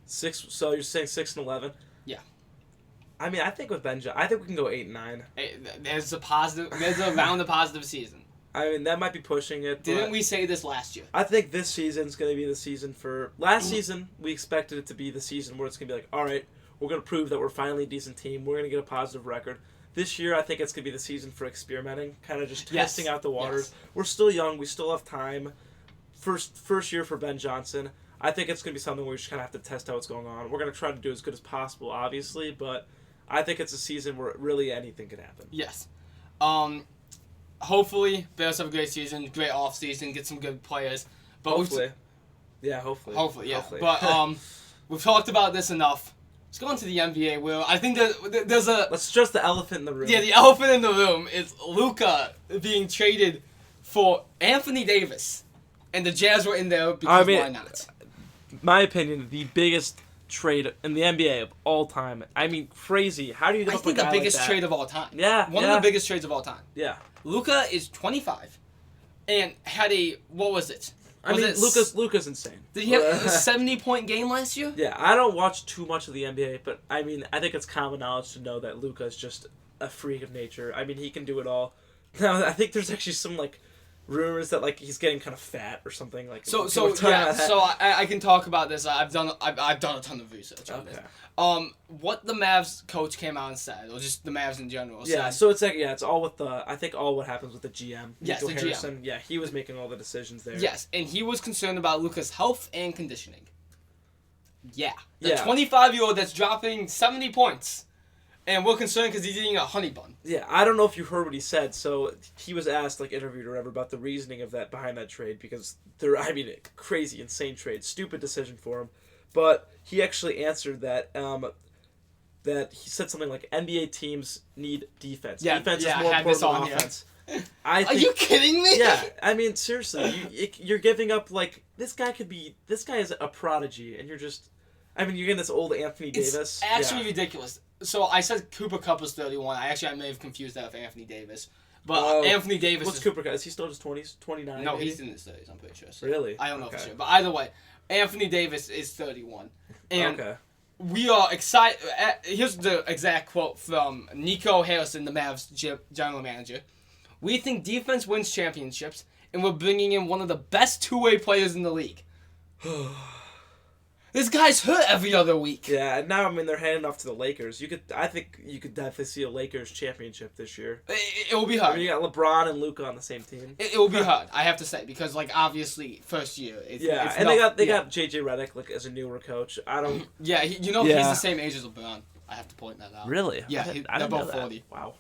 6. So you're saying 6-11? Yeah. I mean, I think with Benja, I think we can go 8-9. There's around a positive season. I mean, that might be pushing it. Didn't but we say this last year? I think this season's going to be the season for... Last season, we expected it to be the season where it's going to be like, all right, we're going to prove that we're finally a decent team. We're going to get a positive record. This year, I think it's going to be the season for experimenting, kind of just Yes. testing out the waters. Yes. We're still young. We still have time. First year for Ben Johnson. I think it's going to be something where we just kind of have to test out what's going on. We're going to try to do as good as possible, obviously, but I think it's a season where really anything can happen. Yes. Hopefully, Bears have a great season, great offseason, get some good players. But Hopefully. Hopefully, yeah. But we've talked about this enough. Let's go into the NBA, where I think there's a... Let's address the elephant in the room. Yeah, the elephant in the room is Luka being traded for Anthony Davis. And the Jazz were in there because why not? My opinion, the biggest trade in the NBA of all time. I mean, crazy. How do you give I up think a guy the biggest like that? trade of all time. Yeah, One of the biggest trades of all time. Yeah. Luka is 25 and had what was it? Luka's insane. Did he have a 70-point game last year? Yeah, I don't watch too much of the NBA, but I mean, I think it's common knowledge to know that Luka is just a freak of nature. I mean, he can do it all. Now, I think there's actually some rumors that he's getting kind of fat or something So I can talk about this. I've done a ton of research on this. What the Mavs coach came out and said, or just the Mavs in general. Yeah, so it's all with what happens with the GM. Yes, Nico the Harrison. GM. Yeah, he was making all the decisions there. Yes, and he was concerned about Luka's health and conditioning. Yeah, the Yeah. 25-year-old that's dropping 70 points. And we're concerned because he's eating a honey bun. Yeah, I don't know if you heard what he said. So he was asked, interviewed or whatever, about the reasoning of that behind that trade because crazy, insane trade, stupid decision for him. But he actually answered that that he said something like NBA teams need defense. Yeah, defense is I more had this important on than offense. here. Are you kidding me? Yeah, I mean seriously, you're giving up this guy is a prodigy, and you're just. I mean, you're getting this old Anthony Davis. It's actually ridiculous. So I said Cooper Kupp was 31. I may have confused that with Anthony Davis. But Anthony Davis What's Cooper Kupp? Is he still just 20s? 29? No, maybe? he's in his 30s, I'm pretty sure. So Really? I don't know for sure. But either way, Anthony Davis is 31. And okay. we are excited. Here's the exact quote from Nico Harrison, the Mavs general manager. We think defense wins championships, and we're bringing in one of the best two-way players in the league. This guy's hurt every other week. Yeah, and now they're handing off to the Lakers. I think you could definitely see a Lakers championship this year. It will be hard. I mean, you got LeBron and Luka on the same team. It will be hard, I have to say, because obviously first year. It's and they got JJ Redick as a newer coach. I don't. Yeah, he's the same age as LeBron. I have to point that out. Really? Yeah, they're both 40. Wow.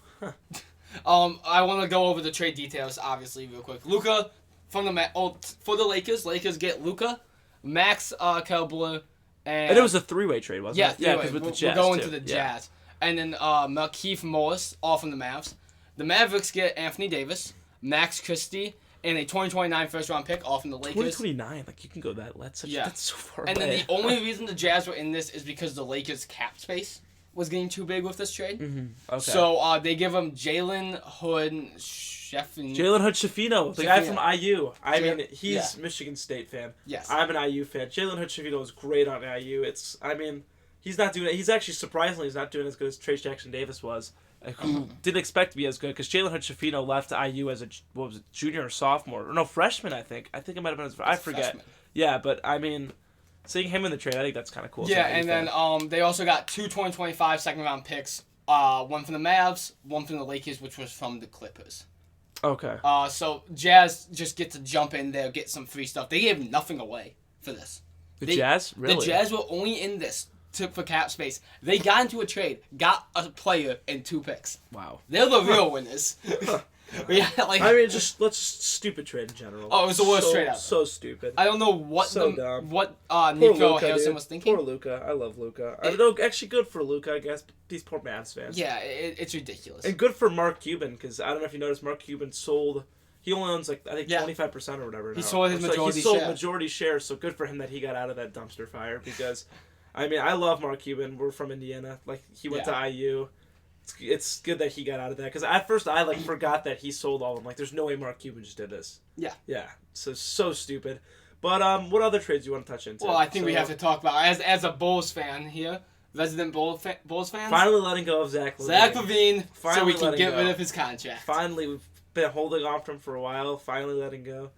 I want to go over the trade details obviously real quick. Luka for the Lakers. Lakers get Luka, Max Kelbler, and it was a three-way trade, wasn't it? Yeah, because with the Jazz. We're going to the Jazz. And then Markieff Morris, all from the Mavs. The Mavericks get Anthony Davis, Max Christie, and a 2029 first-round pick, all from the Lakers. 2029, you can go that. That's so far away. And then the only reason the Jazz were in this is because the Lakers' cap space was getting too big with this trade. Mm-hmm. Okay. So they give him Jalen Hood-Schifino, the guy from IU. I mean, he's Michigan State fan. Yes. I'm an IU fan. Jalen Hood-Schifino is great on IU. He's not doing it. He's actually surprisingly not doing as good as Trace Jackson Davis was, who didn't expect to be as good because Jalen Hood-Schifino left IU as a junior or sophomore, or no, freshman. I think it might have been. I forget. Freshman. Yeah, but I mean, seeing him in the trade, I think that's kind of cool. Yeah, and then they also got 2 2025 second-round picks. One from the Mavs, one from the Lakers, which was from the Clippers. Okay. So Jazz just get to jump in there, get some free stuff. They gave nothing away for this. Jazz? Really? The Jazz were only in this for cap space. They got into a trade, got a player, and 2 picks. Wow. They're the real winners. Yeah, just stupid trade in general. Oh, it was the worst trade ever. So stupid. I don't know what dumb. Nico Harrison was thinking. Poor Luka. I love Luka. I know, actually good for Luka, I guess. These poor Mavs fans. Yeah, it's ridiculous. And good for Mark Cuban, because I don't know if you noticed, Mark Cuban sold. He only owns 25% or whatever. He sold his majority share. He sold share. majority share, so good for him that he got out of that dumpster fire. Because, I mean, I love Mark Cuban. We're from Indiana. He went to IU. It's good that he got out of that, because at first I forgot that he sold all of them. There's no way Mark Cuban just did this. Yeah. Yeah. So stupid. But what other trades do you want to touch into? Well, I think we have to talk about as a Bulls fan here, resident Bulls fans. Finally letting go of Zach LaVine. Zach LaVine, so we can get rid go. of his contract. Finally, we've been holding on to him for a while. Finally letting go.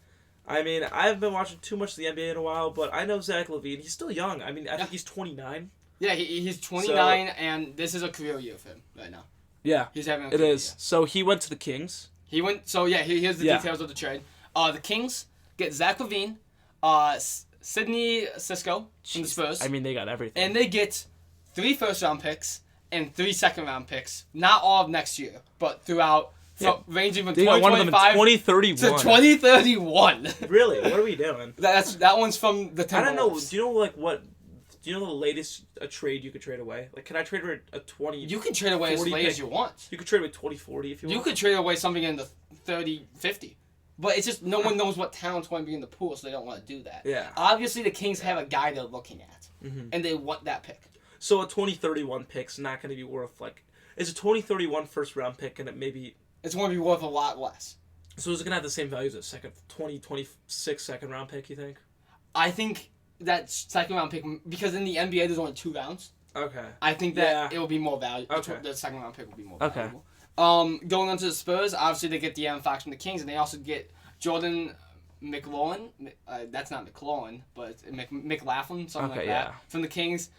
I mean, I haven't been watching too much of the NBA in a while, but I know Zach LaVine. He's still young. I mean, I think he's 29. Yeah, he's 29, and this is a career year for him right now. Yeah, he's having a career year. So he went to the Kings. Here's the details of the trade. The Kings get Zach LaVine, Sidney Sisco from the Spurs. I mean, they got everything. And they get 3 first-round picks and 3 second-round picks. Not all of next year, but throughout, ranging from They got one of them in 2025 to 2031. Really? What are we doing? That one's from the Timberwolves. I don't know. Do you know what? Do you know the latest trade you could trade away? Like, can I trade a 20? You can trade away as late as you want. You could trade away 2040 if you want. You could trade away something in the 30, 50. But it's just no one knows what talent's going to be in the pool, so they don't want to do that. Yeah. Obviously, the Kings have a guy they're looking at, and they want that pick. So a 2031 pick's not going to be worth, like... Is a 2031 first-round pick, and it maybe... It's going to be worth a lot less. So is it going to have the same value as a 2026 second-round pick, you think? I think that second-round pick... Because in the NBA, there's only 2 rounds. Okay. I think that it will be more valuable. Okay. The second-round pick will be more valuable. Going on to the Spurs, obviously they get De'Aaron Fox from the Kings, and they also get Jordan McLaughlin. That's not McLaughlin, but McLaughlin, something like that, from the Kings.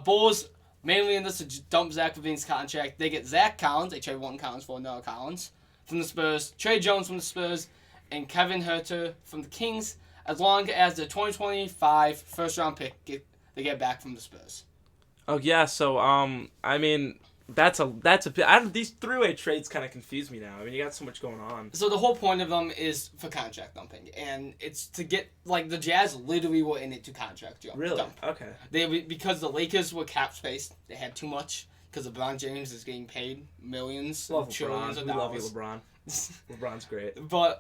Bulls, mainly in this to dump Zach LaVine's contract. They get Zach Collins. They trade Walton Collins for Noah Collins from the Spurs. Trey Jones from the Spurs, and Kevin Huerter from the Kings, as long as the 2025 first-round pick they get back from the Spurs. Oh, yeah, so, I mean... These three-way trades kind of confuse me now. I mean, you got so much going on. So the whole point of them is for contract dumping, and it's to get the Jazz literally were in it to contract dump. Really? Okay. Because the Lakers were cap spaced, they had too much because LeBron James is getting paid millions, trillions of dollars. We love you, LeBron. LeBron's great. But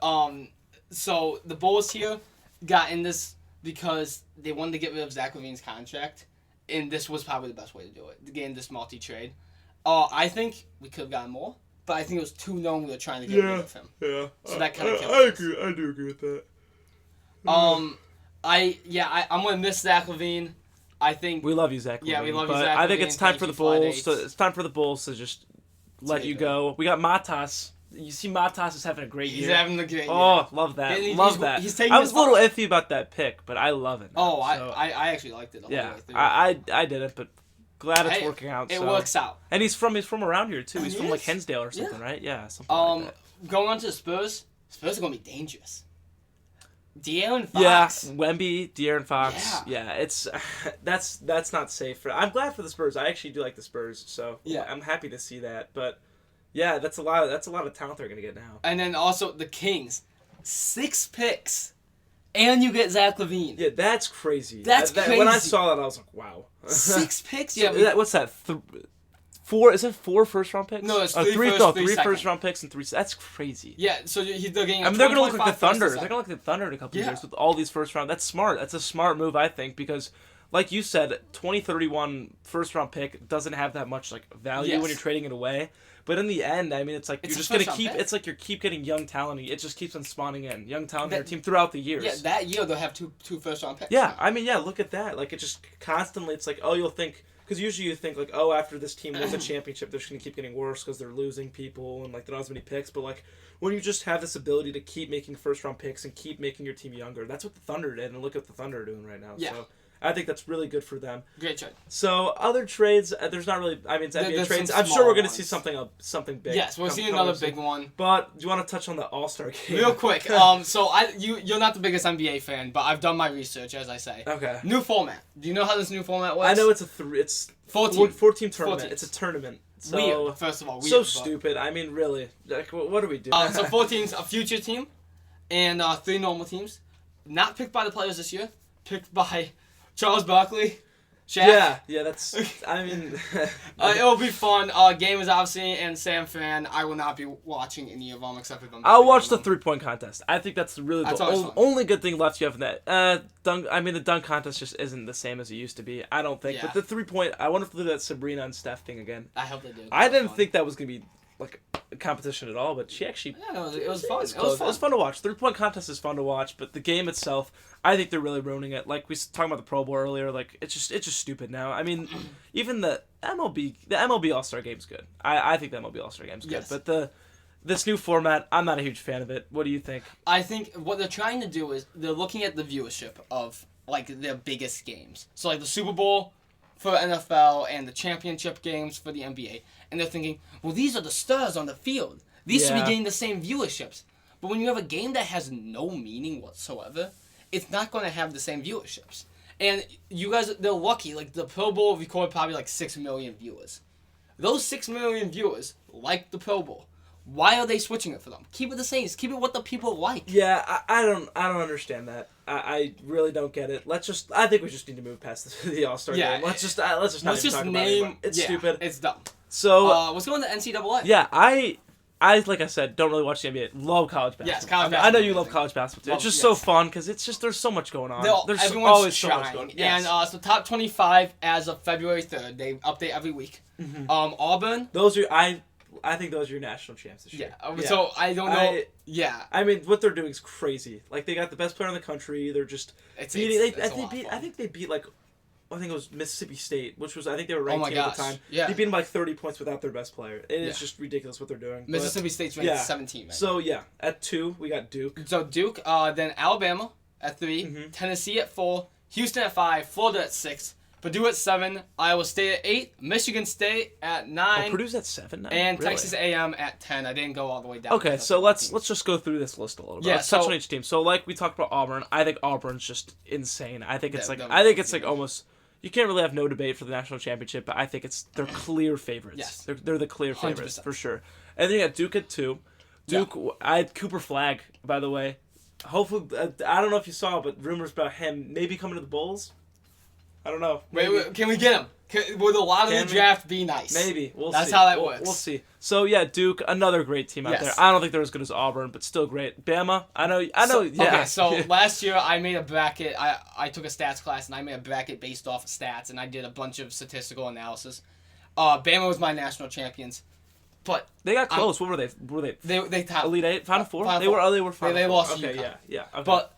so the Bulls here got in this because they wanted to get rid of Zach LaVine's contract, and this was probably the best way to do it, to get in this multi-trade. I think we could have gotten more, but I think it was too known we were trying to get rid of him. Yeah. So that kind of kills us. I do agree with that. I'm gonna miss Zach LaVine. I think we love you, Zach LaVine. Yeah, we love you, but Zach I think LaVine. it's time for the Bulls. It's time for the Bulls to just let you go. We got Matas. You see, Matas is having a great year. He's having a great year. Oh, love that. Love that. I was a little iffy about that pick, but I love it. Now, I actually liked it the whole way through. I didn't, but glad it's working out. It works out. And he's from around here too. He's from like Hensdale or something, right? Yeah, something like that. Going on to the Spurs are gonna be dangerous. De'Aaron Fox. Yeah, Wemby, De'Aaron Fox. Yeah, it's that's not safe. I'm glad for the Spurs. I actually do like the Spurs, so I'm happy to see that. But yeah, that's a lot of talent they're gonna get now. And then also the Kings, 6 picks, and you get Zach LaVine. Yeah, that's crazy. That's crazy. When I saw that, I was like, wow. 6 picks. So yeah. What's that? 4? Is it 4 first-round picks? No, it's 3 3 first-round picks and 3. That's crazy. Yeah, so they're getting. They're gonna look like the Thunder. They're gonna look like the Thunder in a couple of years with all these first-round. That's smart. That's a smart move, I think, because, like you said, 2031 first-round pick doesn't have that much value when you're trading it away. But in the end, I mean, it's like you're just gonna keep. It's like you keep getting young talent. It just keeps on spawning in young talent in your team throughout the years. Yeah, that year they'll have two first-round picks. Yeah, I mean, look at that. It just constantly. It's like, you'll think. Because usually you think, after this team wins a championship, they're just going to keep getting worse because they're losing people and, they don't have as many picks. But, when you just have this ability to keep making first-round picks and keep making your team younger, that's what the Thunder did, and look at what the Thunder are doing right now. Yeah. So I think that's really good for them. Great trade. So, other trades, there's not really... I mean, it's NBA trades. I'm sure we're going to see something big. Yes, we'll see another big one. But do you want to touch on the All-Star game? Real quick. So, you're not the biggest NBA fan, but I've done my research, as I say. Okay. New format. Do you know how this new format works? I know it's it's 14 tournament. 14. It's a tournament. So, weird, first of all. So stupid. I mean, really. What are we doing? So 4 teams, a future team, and 3 normal teams. Not picked by the players this year. Picked by Charles Barkley, Shaq. Yeah, that's... I mean... It'll be fun. Game is obviously an Sam fan. I will not be watching any of them except for them. I'll watch the 3-point contest. I think that's really the only good thing left you have in that. The dunk contest just isn't the same as it used to be. I don't think. Yeah. But the 3-point... I wonder if they'll do that Sabrina and Steph thing again. I hope they do. I didn't think that was going to be a competition at all, but she actually... Yeah, it was fun. It was fun to watch. 3-point contest is fun to watch, but the game itself, I think they're really ruining it. Like we were talking about the Pro Bowl earlier, it's just stupid now. I mean, even the MLB All-Star Game's good. I think the MLB All-Star Game's good, but this new format, I'm not a huge fan of it. What do you think? I think what they're trying to do is they're looking at the viewership of their biggest games. So the Super Bowl for NFL and the championship games for the NBA. And they're thinking, well, these are the stars on the field. These should be getting the same viewerships. But when you have a game that has no meaning whatsoever, it's not going to have the same viewerships. And you guys, they're lucky. The Pro Bowl recorded probably 6 million viewers. Those 6 million viewers like the Pro Bowl. Why are they switching it for them? Keep it the same. Keep it what the people like. Yeah, I don't understand that. I really don't get it. I think we just need to move past the All-Star game. Let's just not even talk about it anymore. It's stupid. It's dumb. So let's go into NCAA. Yeah, I like I said, don't really watch the NBA. Love college basketball. Yes, college basketball. I know you love college basketball too. It's just so fun because it's just there's so much going on. There's everyone's always trying. so much going on. Yes. And so top 25 as of February 3rd. They update every week. Mm-hmm. Auburn. Those are I think those are your national champs this year. Yeah. So I don't know. I mean, what they're doing is crazy. Like they got the best player in the country. They're just beating. I think they beat I think it was Mississippi State, which was I think they were ranked at the time. Yeah. They beat them by 30 points without their best player. It is just ridiculous what they're doing. Mississippi State's ranked 17. Right so at 2 we got Duke. So Duke, then Alabama at 3, Tennessee at 4, Houston at 5, Florida at 6, Purdue at 7, Iowa State at 8, Michigan State at 9. Oh, Purdue's at 7 now? And really? Texas A&M at 10. I didn't go all the way down. Okay, so let's just go through this list a little bit. Yeah, let's touch on each team. So like we talked about Auburn, I think Auburn's just insane. I think it's almost you can't really have no debate for the national championship, but I think they're clear favorites. Yes. They're the clear favorites 100%. for sure. And then you got Duke at 2. Duke, I had Cooper Flagg, by the way. Hopefully, I don't know if you saw, but rumors about him maybe coming to the Bulls. I don't know. Wait, can we get him? Would a lot of the draft be nice? Maybe. We'll see. That's how that works. We'll see. So, Duke, another great team out there. I don't think they're as good as Auburn, but still great. Bama, I know. Okay, so last year I made a bracket. I took a stats class, and I made a bracket based off of stats, and I did a bunch of statistical analysis. Bama was my national champions. But they got close. What were they? They top Elite 8, Final Four. They were Final Four. They lost. Okay, UConn. yeah. Okay. But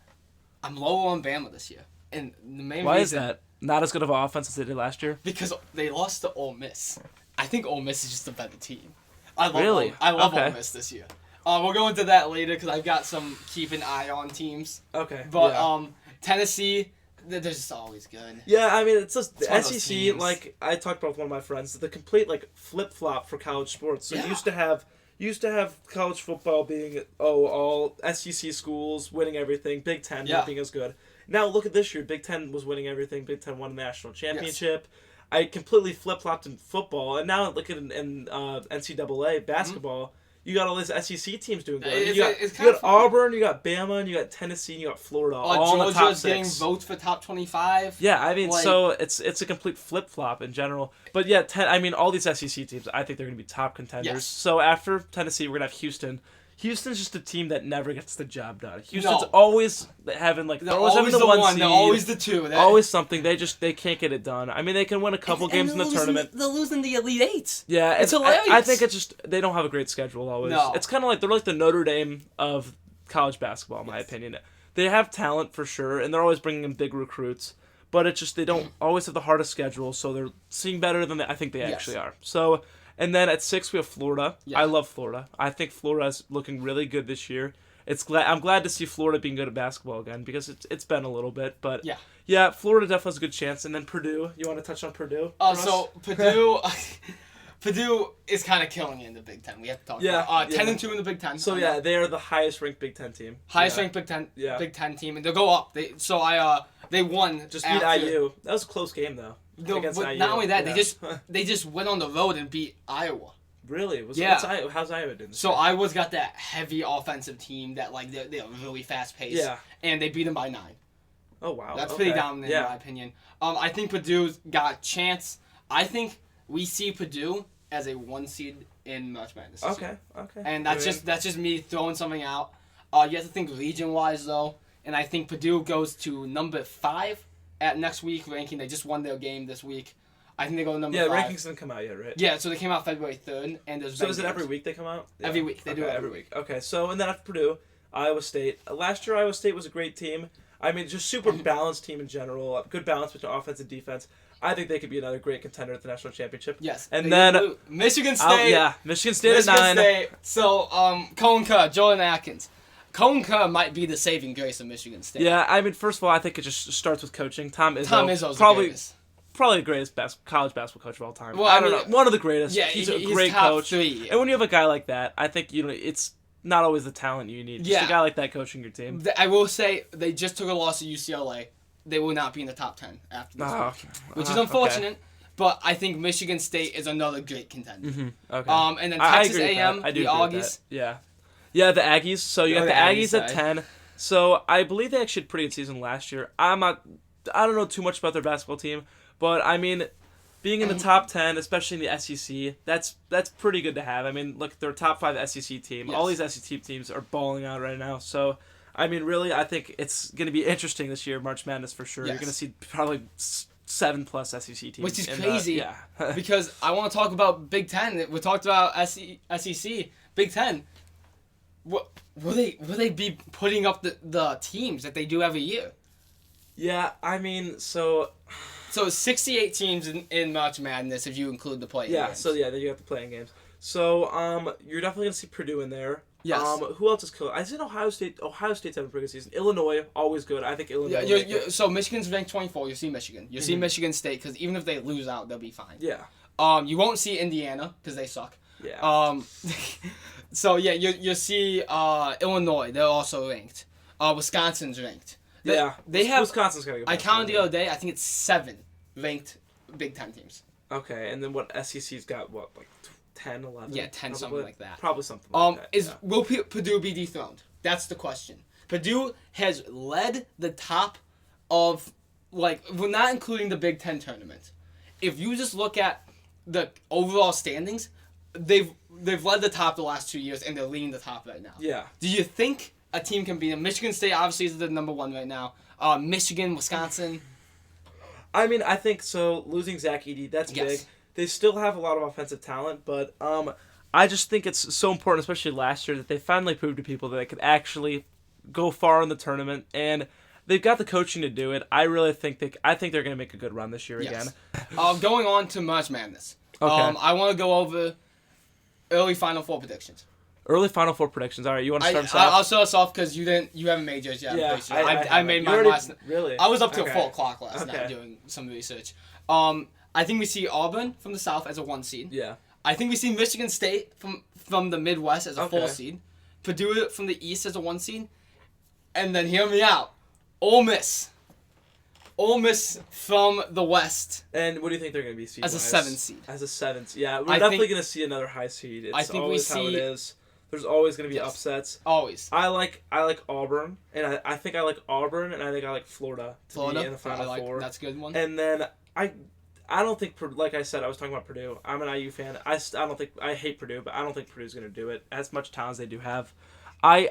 I'm lower on Bama this year, and the main Why reason is that? Not as good of an offense as they did last year? Because they lost to Ole Miss. I think Ole Miss is just a better team. I love Ole Miss this year. We'll go into that later because I've got some keep an eye on teams. Okay. But Tennessee, they're just always good. Yeah, I mean it's just the SEC. SEC. Like I talked about with one of my friends, the complete flip flop for college sports. So you used to have college football being all SEC schools winning everything, Big Ten not being as good. Now look at this year. Big Ten was winning everything. Big Ten won the national championship. Yes. I completely flip-flopped in football, and now look at in NCAA basketball. Mm-hmm. You got all these SEC teams doing good. You got Auburn, you got Bama, and you got Tennessee, and you got Florida. All in the top 6. Georgia's getting votes for top 25. Yeah, I mean, so it's a complete flip-flop in general. But yeah, all these SEC teams, I think they're going to be top contenders. Yes. So after Tennessee, we're going to have Houston. Houston's just a team that never gets the job done. Houston's always having they're always having the 1 seed. They're always the 2. Always something. They can't get it done. I mean, they can win a couple games in the tournament. They're losing the Elite 8. Yeah, it's hilarious. I think it's just they don't have a great schedule always. No. It's kind of like they're like the Notre Dame of college basketball, in my opinion. They have talent for sure, and they're always bringing in big recruits. But it's just they don't always have the hardest schedule, so they're seeing better than I think they actually are. So. And then at 6 we have Florida. Yeah. I love Florida. I think Florida's looking really good this year. I'm glad to see Florida being good at basketball again because it's been a little bit, but yeah, Florida definitely has a good chance. And then Purdue. You want to touch on Purdue? Purdue is kind of killing it in the Big Ten. We have to talk about 10-2 in the Big Ten. So they are the highest ranked Big Ten team. Highest ranked Big Ten team, and they'll go up. They won. Just beat IU. That was a close game though. Not only that, they just went on the road and beat Iowa. Really? How's Iowa doing? So Iowa's got that heavy offensive team that they're really fast paced. Yeah. And they beat them by 9. Oh wow. That's pretty dominant in my opinion. I think Purdue's got a chance. I think we see Purdue as a 1 seed in March Madness. Okay. And that's just me throwing something out. You have to think region wise though, and I think Purdue goes to number 5 at next week ranking. They just won their game this week. I think they go to number 5. Yeah, rankings didn't come out yet, right? Yeah, so they came out February 3rd. So is it every week they come out? Yeah. Every week. They do it every week. Okay, so and then after Purdue, Iowa State. Last year Iowa State was a great team. I mean, just super balanced team in general. Good balance between offense and defense. I think they could be another great contender at the national championship. Yes. And then Michigan State. Michigan State at 9. So, Cohen Kerr, Jordan Atkins. Cohen Kerr might be the saving grace of Michigan State. Yeah, I mean, first of all, I think it just starts with coaching. Tom Izzo's probably the greatest college basketball coach of all time. Well, I don't know, one of the greatest. Yeah, he's a great top coach. 3. And when you have a guy like that, I think it's not always the talent you need. Just a guy like that coaching your team. I will say they just took a loss to UCLA. They will not be in the top 10 after this week, which is unfortunate. but I think Michigan State is another great contender. Okay. And then I Texas agree with A&M, that. I do the agree with Aggies. that. Yeah. Yeah, the Aggies. So you got the Aggies at side. 10. So I believe they actually had a pretty good season last year. I don't know too much about their basketball team, but I mean, being in the top 10, especially in the SEC, that's pretty good to have. I mean, look, they're a top 5 SEC team. Yes. All these SEC teams are balling out right now. So, I mean, really, I think it's going to be interesting this year, March Madness for sure. Yes. You're going to see probably 7+ SEC teams. Which is in crazy. yeah. Because I want to talk about Big Ten. We talked about SEC. Big Ten. Will they be putting up the teams that they do every year? Yeah, I mean, so 68 teams in March Madness if you include the play-in games. so yeah, then you got the playing games. So you're definitely gonna see Purdue in there. Yes. Who else is killer? I said Ohio State. Ohio State's having a pretty good season. Illinois, always good. I think Illinois. Yeah, so Michigan's ranked 24. You'll see Michigan. You'll see Michigan State because even if they lose out, they'll be fine. Yeah. You won't see Indiana because they suck. Yeah. So yeah, you'll see Illinois. They're also ranked. Wisconsin's ranked. They have. Wisconsin's gonna go. I counted the other day. I think it's 7 ranked Big Ten teams. Okay, and then what? SEC's got what, like 10, 11? Yeah, 10, something like that. Probably something like that. Will Purdue be dethroned? That's the question. Purdue has led the top of, like, we're not including the Big Ten tournament. If you just look at the overall standings, they've led the top the last 2 years, and they're leading the top right now. Yeah. Do you think a team can beat them? Michigan State obviously is the number 1 right now. Michigan, Wisconsin. I mean, I think so. Losing Zach Edey, that's big. They still have a lot of offensive talent, but I just think it's so important, especially last year, that they finally proved to people that they could actually go far in the tournament, and they've got the coaching to do it. I really think I think they're going to make a good run this year again. Going on to March Madness. Okay. I want to go over early Final Four predictions. Early Final Four predictions. All right, you want to start us off? I'll start us off because you haven't made yours yet. Yeah, Sure. I made mine last night. Really? I was up till Okay. 4 o'clock last night doing some research. I think we see Auburn from the South as a 1 seed. Yeah. I think we see Michigan State from the Midwest as a 4 Okay. seed. Purdue from the East as a 1 seed. And then hear me out. Ole Miss. Ole Miss from the West. And what do you think they're going to be seed As a 7 seed. As a 7th. Yeah, we're I definitely think- going to see another high seed. It's I think we always how it see- is. There's always going to be Yes. upsets. Always. I like Auburn, and I think I like Auburn, and I think I like Florida to be in the Final Four. That's a good one. And then I don't think, like I said, I was talking about Purdue. I'm an IU fan. I hate Purdue, but I don't think Purdue's going to do it. As much talent as they do have. I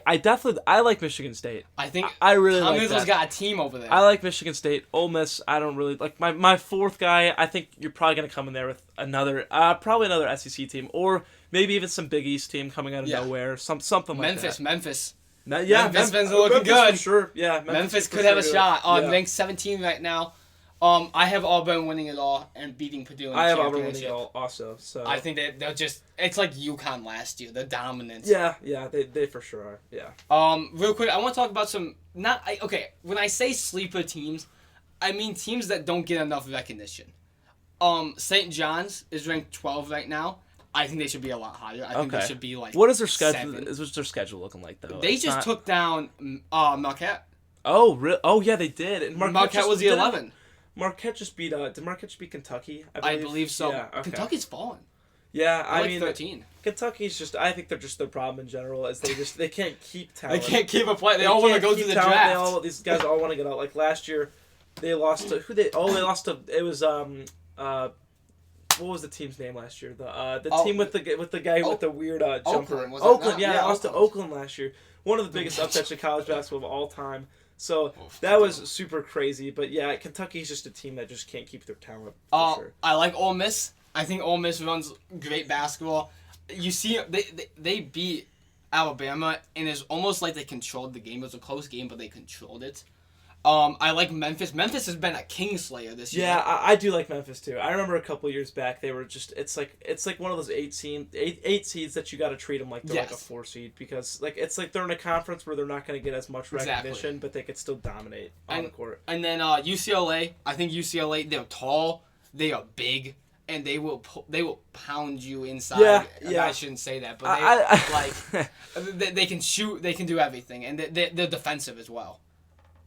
like Michigan State. I think I really Tom like Izzo's that. got a team over there. I like Michigan State. Ole Miss, I don't really like. My 4th guy, I think you're probably going to come in there with probably another SEC team, or maybe even some Big East team coming out of nowhere, something like that. Memphis. Memphis fans are looking good. For sure. Yeah, Memphis for could have a sure. shot. Yeah. Ranked 17 right now. I have Auburn winning it all and beating Purdue in the I have Auburn winning championship. it all also. So I think they'll just. It's like UConn last year. The dominance. Yeah, they for sure are. Yeah. Real quick, I want to talk about some. When I say sleeper teams, I mean teams that don't get enough recognition. St. John's is ranked 12 right now. I think they should be a lot higher. I think they should be like. What is their schedule? 7. What's their schedule looking like though? They just took down Marquette. Oh, really? Oh, yeah, they did. And Marquette was the 11. Marquette just beat. Did Marquette just beat Kentucky? I believe so. Yeah, okay. Kentucky's fallen. Yeah, I mean, 13. Kentucky's just. I think they're just their problem in general is they can't keep They talent. can't keep a play. They all want to can't go keep to the talent. draft. These guys all want to get out. Like last year, they lost to who? They lost to. It was what was the team's name last year? The team with the guy with the weird jumper. Oakland, was it Oakland, not? yeah, they Yeah, lost to Oakland last year. One of the biggest upsets in college basketball of all time. So that was super crazy. But yeah, Kentucky's just a team that just can't keep their talent for sure. I like Ole Miss. I think Ole Miss runs great basketball. You see, they beat Alabama, and it's almost like they controlled the game. It was a close game, but they controlled it. I like Memphis. Memphis has been a kingslayer this year. Yeah, I do like Memphis too. I remember a couple years back they were just it's like one of those 8 seeds that you got to treat them like they're like a 4 seed because like it's like they're in a conference where they're not going to get as much recognition, but they could still dominate on the court. And then UCLA, I think UCLA, they're tall, they are big, and they will pound you inside. Yeah. I shouldn't say that, but they can shoot, they can do everything, and they're defensive as well.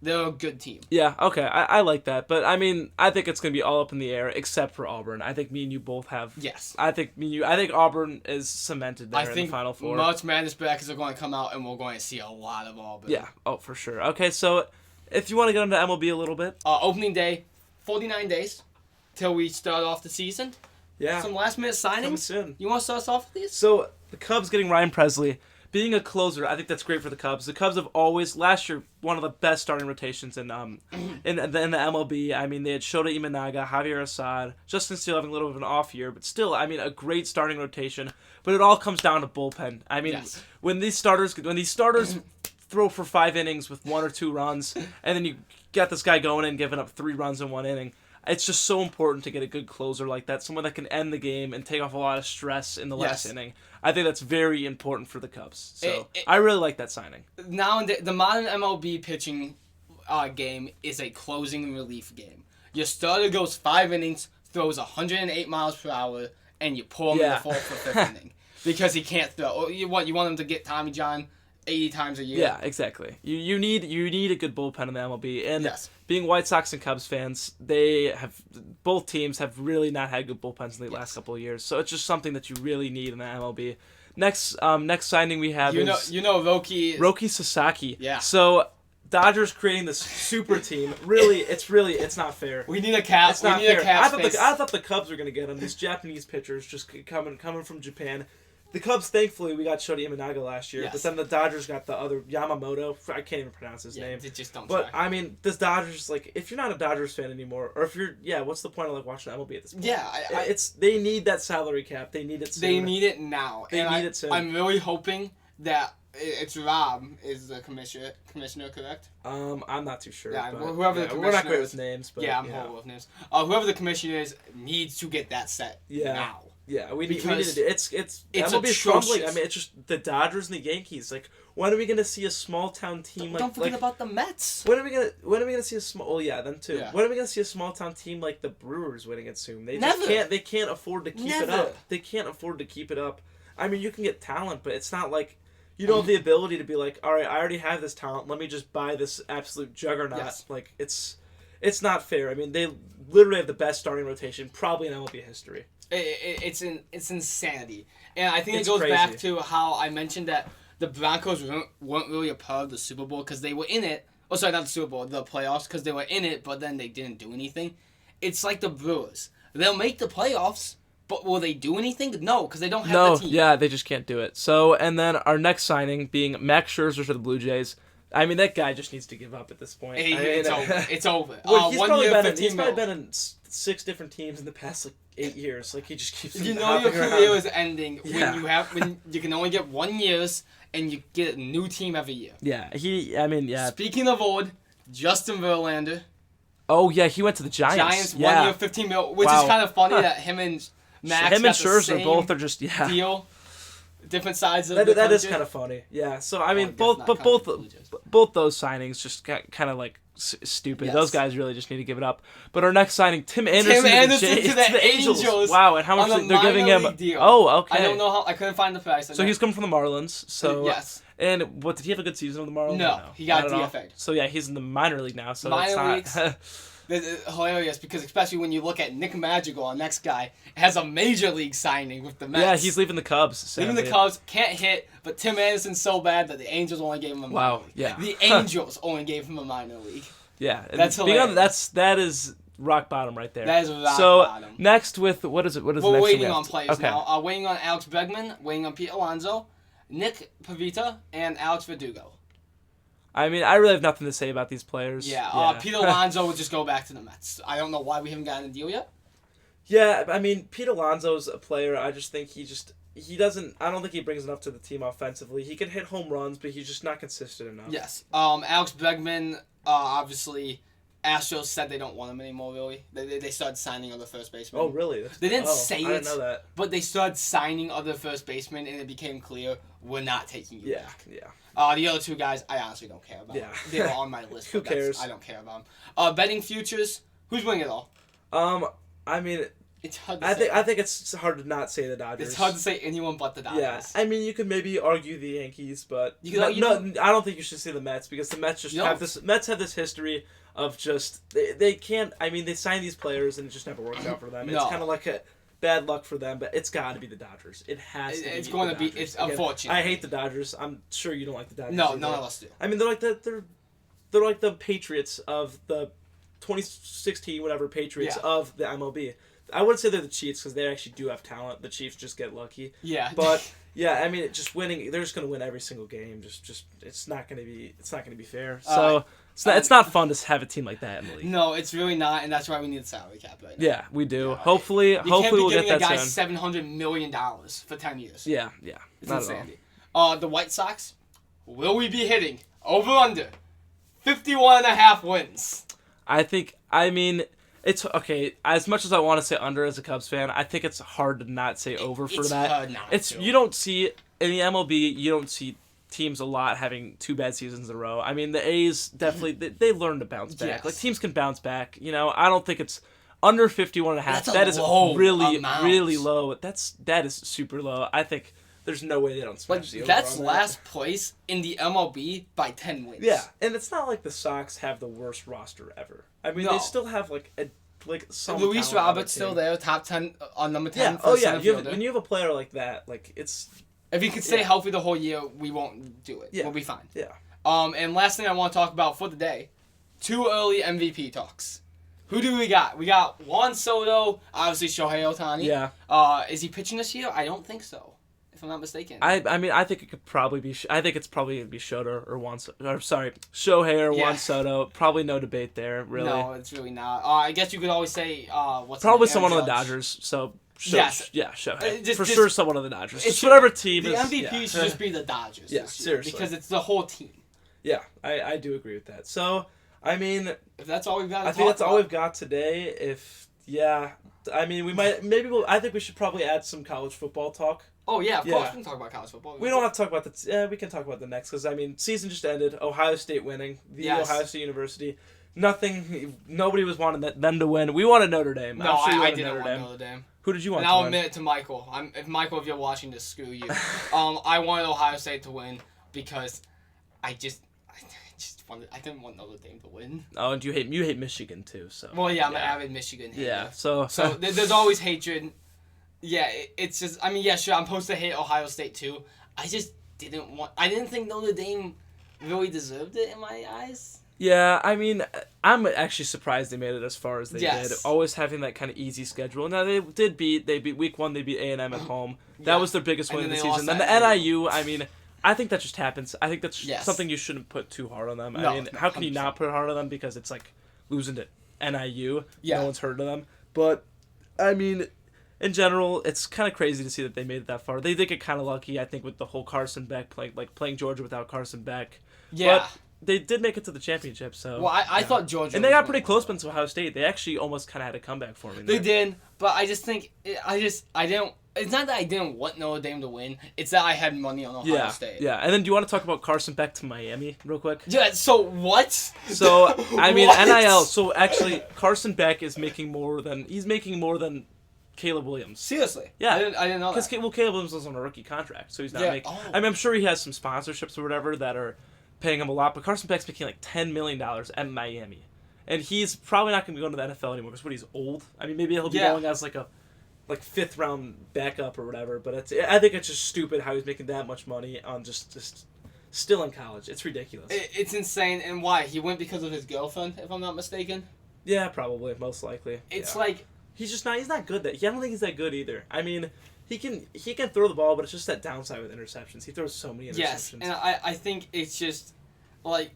They're a good team. Yeah, okay, I like that. But, I mean, I think it's going to be all up in the air, except for Auburn. I think me and you both have... Yes. I think Auburn is cemented there in the Final Four. March Madness brackets are going to come out, and we're going to see a lot of Auburn. Yeah, oh, for sure. Okay, so if you want to get into MLB a little bit... Opening day, 49 days till we start off the season. Yeah. Some last-minute signings. Coming soon. You want to start us off with these? So, the Cubs getting Ryan Presley... Being a closer, I think that's great for the Cubs. The Cubs have always, last year, one of the best starting rotations in the MLB. I mean, they had Shota Imanaga, Javier Assad, Justin Steele having a little bit of an off year, but still, I mean, a great starting rotation. But it all comes down to bullpen. I mean, yes. when these starters throw for 5 innings with 1 or 2 runs, and then you got this guy going and giving up 3 runs in 1 inning. It's just so important to get a good closer like that, someone that can end the game and take off a lot of stress in the last inning. I think that's very important for the Cubs. So I really like that signing. Now, the modern MLB pitching game is a closing relief game. Your starter goes 5 innings, throws 108 miles per hour, and you pull him in the 4th or 5th inning because he can't throw. You want him to get Tommy John 80 times a year? Yeah, exactly. You need a good bullpen in the MLB. And being White Sox and Cubs fans, both teams have really not had good bullpens in the last couple of years. So it's just something that you really need in the MLB. Next signing we have is Roki Sasaki. Yeah. So Dodgers creating this super team. It's not fair. We need a cap. It's not fair. I thought the Cubs were gonna get him. These Japanese pitchers just coming from Japan. The Cubs, thankfully, we got Shota Imanaga last year, but then the Dodgers got the other Yamamoto. I can't even pronounce his name. Just don't try. I mean, this Dodgers, if you're not a Dodgers fan anymore, or if you're, what's the point of watching MLB at this point? Yeah, they need that salary cap. They need it soon. They need it now. They need it soon. I'm really hoping that it's Rob is the commissioner, correct? I'm not too sure. Yeah, but, whoever the commissioner we're not great is, with names, but I'm horrible with names. Whoever the commissioner is needs to get that set now. Yeah, we need to do it's MLB is crumbling. I mean, it's just the Dodgers and the Yankees. When are we gonna see a small town team Don't forget about the Mets. When are we gonna see a small? Oh yeah, them too. Yeah. When are we gonna see a small town team like the Brewers winning it soon? They Never. just can't. They can't afford to keep it Never. up. They can't afford to keep it up. I mean, you can get talent, but it's not like you don't have the ability to be like, all right, I already have this talent. Let me just buy this absolute juggernaut. Yes. It's not fair. I mean, they literally have the best starting rotation probably in MLB history. It's insanity, and I think It's it goes crazy. back to how I mentioned that the Broncos weren't really a part of the Super Bowl because they were in it. Oh, sorry, not the Super Bowl, the playoffs, because they were in it, but then they didn't do anything. It's like the Brewers; they'll make the playoffs, but will they do anything? No, because they don't have the team. Yeah, they just can't do it. So, and then our next signing being Max Scherzer for the Blue Jays. I mean, that guy just needs to give up at this point. It's over. It's over. Well, he's probably been in 6 different teams in the past 8 years. He just keeps. You know your career is ending when you can only get 1 year and you get a new team every year. Yeah, Speaking of old, Justin Verlander. Oh yeah, he went to the Giants. Giants 1 year, $15 million, which is kind of funny that him and Max him and Scherzer both are just deal. Different sides of that is kind of funny. Yeah. So I mean, both those signings just got kind of stupid. Yes. Those guys really just need to give it up. But our next signing, Tim Anderson to the Angels. Wow, and how much they're giving him? Deal. Oh, okay. I don't know how. I couldn't find the price. So he's coming from the Marlins. So yes. And what did he have a good season with the Marlins? No, he got DFA'd. So yeah, he's in the minor league now. So minor leagues. It's hilarious because especially when you look at Nick Madrigal, our next guy, has a major league signing with the Mets. Yeah, he's leaving the Cubs. Sadly. Leaving the Cubs, can't hit, but Tim Anderson's so bad that the Angels only gave him a minor league. Yeah. The Angels only gave him a minor league. Yeah, that's hilarious. That is rock bottom right there. That is rock bottom. So next with what is it? What is We're the next waiting one on players now. Waiting on Alex Bregman, waiting on Pete Alonso, Nick Pivetta, and Alex Verdugo. I mean, I really have nothing to say about these players. Yeah. Pete Alonso would just go back to the Mets. I don't know why we haven't gotten a deal yet. Yeah, I mean, Pete Alonso's a player. I just think he doesn't. I don't think he brings enough to the team offensively. He can hit home runs, but he's just not consistent enough. Yes. Alex Bregman, obviously, Astros said they don't want him anymore. Really, they started signing other first basemen. Oh, really? They didn't say it. I didn't know that. But they started signing other first basemen, and it became clear we're not taking you back. Yeah. The other 2 guys, I honestly don't care about. Yeah. They were on my list. Who cares? I don't care about them. Betting futures, who's winning it all? I mean, It's hard to I say. think it's hard to not say the Dodgers. It's hard to say anyone but the Dodgers. Yeah, I mean, you could maybe argue the Yankees, but You could- I don't think you should say the Mets because the Mets just have this. Mets have this history of just they can't. I mean, they sign these players and it just never works out for them. No. It's kind of like a bad luck for them, but it's got to be the Dodgers. It has to. It's be going the to be. Dodgers. It's Again, unfortunate. I hate the Dodgers. I'm sure you don't like the Dodgers. No, either. none of us do. I mean, they're like the Patriots of the 2016 whatever Patriots of the MLB. I wouldn't say they're the Chiefs because they actually do have talent. The Chiefs just get lucky. Yeah. But yeah, I mean, just winning. They're just gonna win every single game. Just it's not gonna be fair. So it's not fun to have a team like that in the league. No, it's really not, and that's why we need a salary cap right now. Yeah, we do. Yeah, Hopefully You can't be we'll giving get a guy that soon. $700 million for 10 years. Yeah. It's Not at all. insanity. The White Sox, will we be hitting over under 51.5 wins? I mean, it's okay. As much as I want to say under as a Cubs fan, I think it's hard to not say over for It's that. hard not to. You don't see in the MLB. You don't see teams a lot having 2 bad seasons in a row. I mean, the A's definitely they learn to bounce back. Yes. Like teams can bounce back. I don't think it's under 51.5. That's a That is low really amount. really low. That is super low. I think There's no way they don't smash the over That's on that. last place in the MLB by 10 wins. Yeah, and it's not like the Sox have the worst roster ever. I mean, No. they still have some. Luis talent on Robert's their still team. there, top 10 on number 10 Yeah. for Oh center yeah. fielder. When you have a player like that, it's If he can stay Yeah. healthy the whole year, we won't do it. Yeah. We'll be fine. yeah. And last thing I want to talk about for the day, 2 early MVP talks. Who do we got? We got Juan Soto, obviously Shohei Ohtani. Yeah. Is he pitching this year? I don't think so, if I'm not mistaken. I mean, I think it could probably be. I think it's probably gonna be Shohei or Shohei or Yeah. Juan Soto. Probably no debate there, really. No, it's really not. I guess you could always say what's his Probably name? someone on Aaron the Judge. Dodgers. So Yes. Shohei. Just- For just- sure, someone on the Dodgers. It Just should- whatever team The is. MVP yeah. should just be the Dodgers Yeah, this year, seriously. because it's the whole team. Yeah, I do agree with that. So, I mean, If that's all we've got to I think talk that's all about. we've got today. I mean, I think we should probably add some college football talk. Oh, yeah, of Yeah. course we can talk about college football. We don't have to talk about we can talk about the next, because, I mean, season just ended. Ohio State winning. Yes. Ohio State University. Nobody was wanting them to win. We wanted Notre Dame. No, I'm sure you I wanted didn't Notre want Dame. Notre Dame. Who did you want And to I'll win? admit it to Michael. If you're watching this, screw you. I wanted Ohio State to win because I didn't want Notre Dame to win. Oh, and you hate Michigan too. So. Well, yeah, I'm an yeah. avid Michigan hater. Yeah. So. So there's always hatred. Yeah, it's just, I mean, yeah, sure, I'm supposed to hate Ohio State too. I just I didn't think Notre Dame really deserved it in my eyes. Yeah, I mean, I'm actually surprised they made it as far as they Yes. did. Always having that kind of easy schedule. Now they beat week 1 they beat A&M at home. That Yeah. was their biggest And win of then the they season. lost Then that the to NIU, I mean, I think that just happens. I think that's Yes. something you shouldn't put too hard on them. No, I mean, how can you 100%. not put it hard on them, because it's like losing to NIU. Yeah. No one's heard of them. But I mean, in general, it's kind of crazy to see that they made it that far. They did get kind of lucky, I think, with the whole Carson Beck playing Georgia without Carson Beck. Yeah. But they did make it to the championship, so. Well, I thought Georgia. And they was got gonna pretty win. close against Ohio State. They actually almost kind of had a comeback for me. They there. did, but I just think I didn't. It's not that I didn't want Notre Dame to win. It's that I had money on Ohio Yeah, State. yeah. And then do you want to talk about Carson Beck to Miami real quick? Yeah. So what? So I mean, What? NIL. So actually, Carson Beck is making more than Caleb Williams. Seriously. Yeah. I didn't know Because that. Caleb Williams was on a rookie contract, so he's not Yeah. making. Oh. I mean, I'm sure he has some sponsorships or whatever that are paying him a lot, but Carson Beck's making like $10 million at Miami, and he's probably not going to be going to the NFL anymore because he's old. I mean, maybe he'll be Yeah. going as like a 5th round backup or whatever. But I think it's just stupid how he's making that much money on just still in college. It's ridiculous. It's insane, and why? He went because of his girlfriend, if I'm not mistaken. Yeah, probably, most likely. It's Yeah. like, He's not good. I don't think he's that good either. I mean, he can throw the ball, but it's just that downside with interceptions. He throws so many interceptions. yes, and I think it's just, like,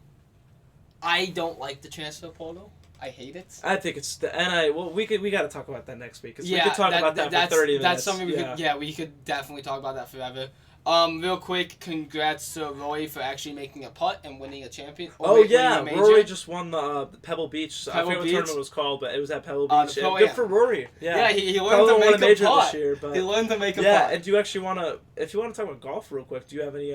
I don't like the transfer portal. I hate it. I think it's the NI. Well, we got to talk about that next week. 'Cause Yeah, we could talk about that for 30 minutes. That's something yeah. we could definitely talk about that forever. Real quick, congrats to Roy for actually making a putt and winning a champion. Winning a major. Rory just won the Pebble Beach. I Pebble forget what Beach? tournament it was called, but it was at Pebble The Beach. Pro Good Am. for Rory. Yeah, he learned Probably to won make a major a putt. this year, but He learned to make a yeah. putt. And do you actually want to? If you want to talk about golf real quick, do you have any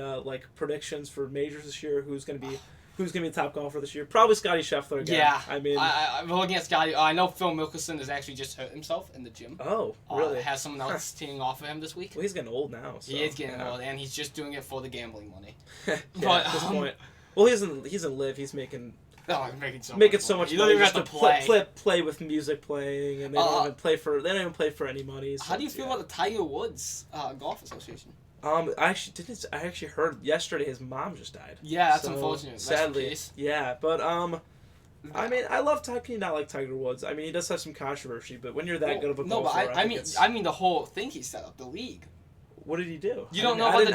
predictions for majors this year? Who's going to be who's going to be the top golfer this year? Probably Scotty Scheffler again. Yeah. I mean... I'm looking at Scotty. I know Phil Mickelson has actually just hurt himself in the gym. Oh, really? Has someone else teeing off of him this week. Well, he's getting old now. So, He is getting old, and he's just doing it for the gambling money. At this point. Well, he doesn't live. He's making... Oh, I'm making so much money. You don't money even have just to play. Play with music playing, and they don't even play for any money. So, How do you feel about the Tiger Woods Golf Association? I actually heard yesterday his mom just died. Yeah, that's unfortunate. Sadly, yeah, but I mean, I love Tiger. Not like Tiger Woods. I mean, he does have some controversy, but when you're that good of a golfer, I mean the whole thing he set up, the league. What did he do? You don't know about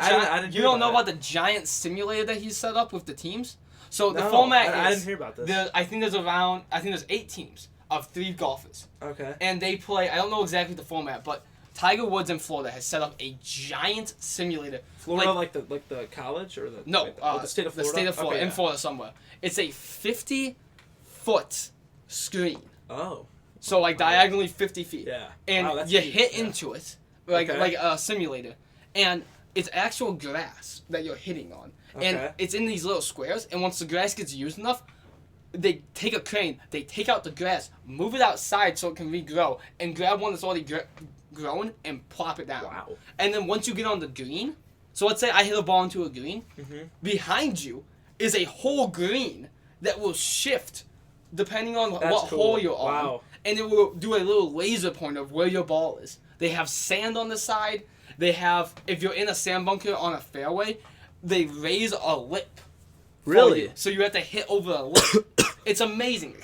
the giant simulator that he set up with the teams. So the format is... I didn't hear about this. I think there's 8 teams of 3 golfers. Okay. And they play... I don't know exactly the format, but Tiger Woods in Florida has set up a giant simulator. Florida, like the college or the... No, the state of Florida? The state of Florida, okay, in Florida somewhere. It's a 50-foot screen. Oh. So diagonally 50 feet. Yeah. And you hit into it, like a simulator. And it's actual grass that you're hitting on. Okay. And it's in these little squares, and once the grass gets used enough, they take a crane, they take out the grass, move it outside so it can regrow, and grab one that's already grown and plop it down. Wow. And then once you get on the green, so let's say I hit a ball into a green, behind you is a whole green that will shift depending on what hole you're on. Wow. And it will do a little laser pointer of where your ball is. They have sand on the side. They have, if you're in a sand bunker on a fairway, they raise a lip. Really? You. So you have to hit over a lip. It's amazing.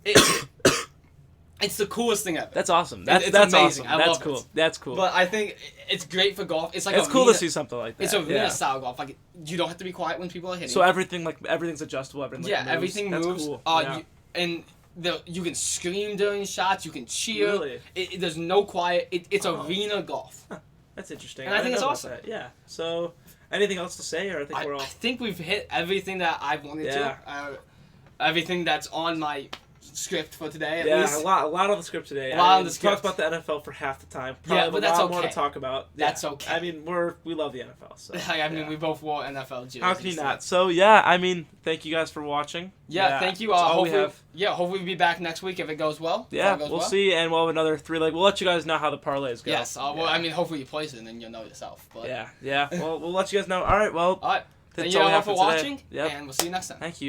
It's the coolest thing ever. That's awesome. It's that's amazing. awesome. I That's love cool. it. That's cool. But I think it's great for golf. It's like it's cool to see something like that. It's arena style golf. Like you don't have to be quiet when people are hitting. So everything's adjustable. Everything moves. Everything moves. That's cool. You can scream during shots. You can cheer. Really? There's no quiet. It's arena golf. Huh. That's interesting. And I think it's know about awesome. that. Yeah. So, anything else to say, or I think we've hit everything that I wanted to. Everything that's on my script for today. At least. A lot on the script today. A lot on the script. script. Talked about the NFL for half the time. Probably but that's a lot okay. more to talk about. That's okay. I mean, we love the NFL. So. I mean, we both wore NFL jerseys. How can you not? So yeah, I mean, thank you guys for watching. Yeah, thank you. That's all we have. Hopefully we'll be back next week if it goes well. Yeah, we'll see, and we'll have another 3-leg. We'll let you guys know how the parlays go. Yes. I mean, hopefully you place it and then you'll know yourself. But Yeah. Well, we'll let you guys know. All right. Well. All right. Thank That's you all we all have for today. watching, Yep. and we'll see you next time. Thank you.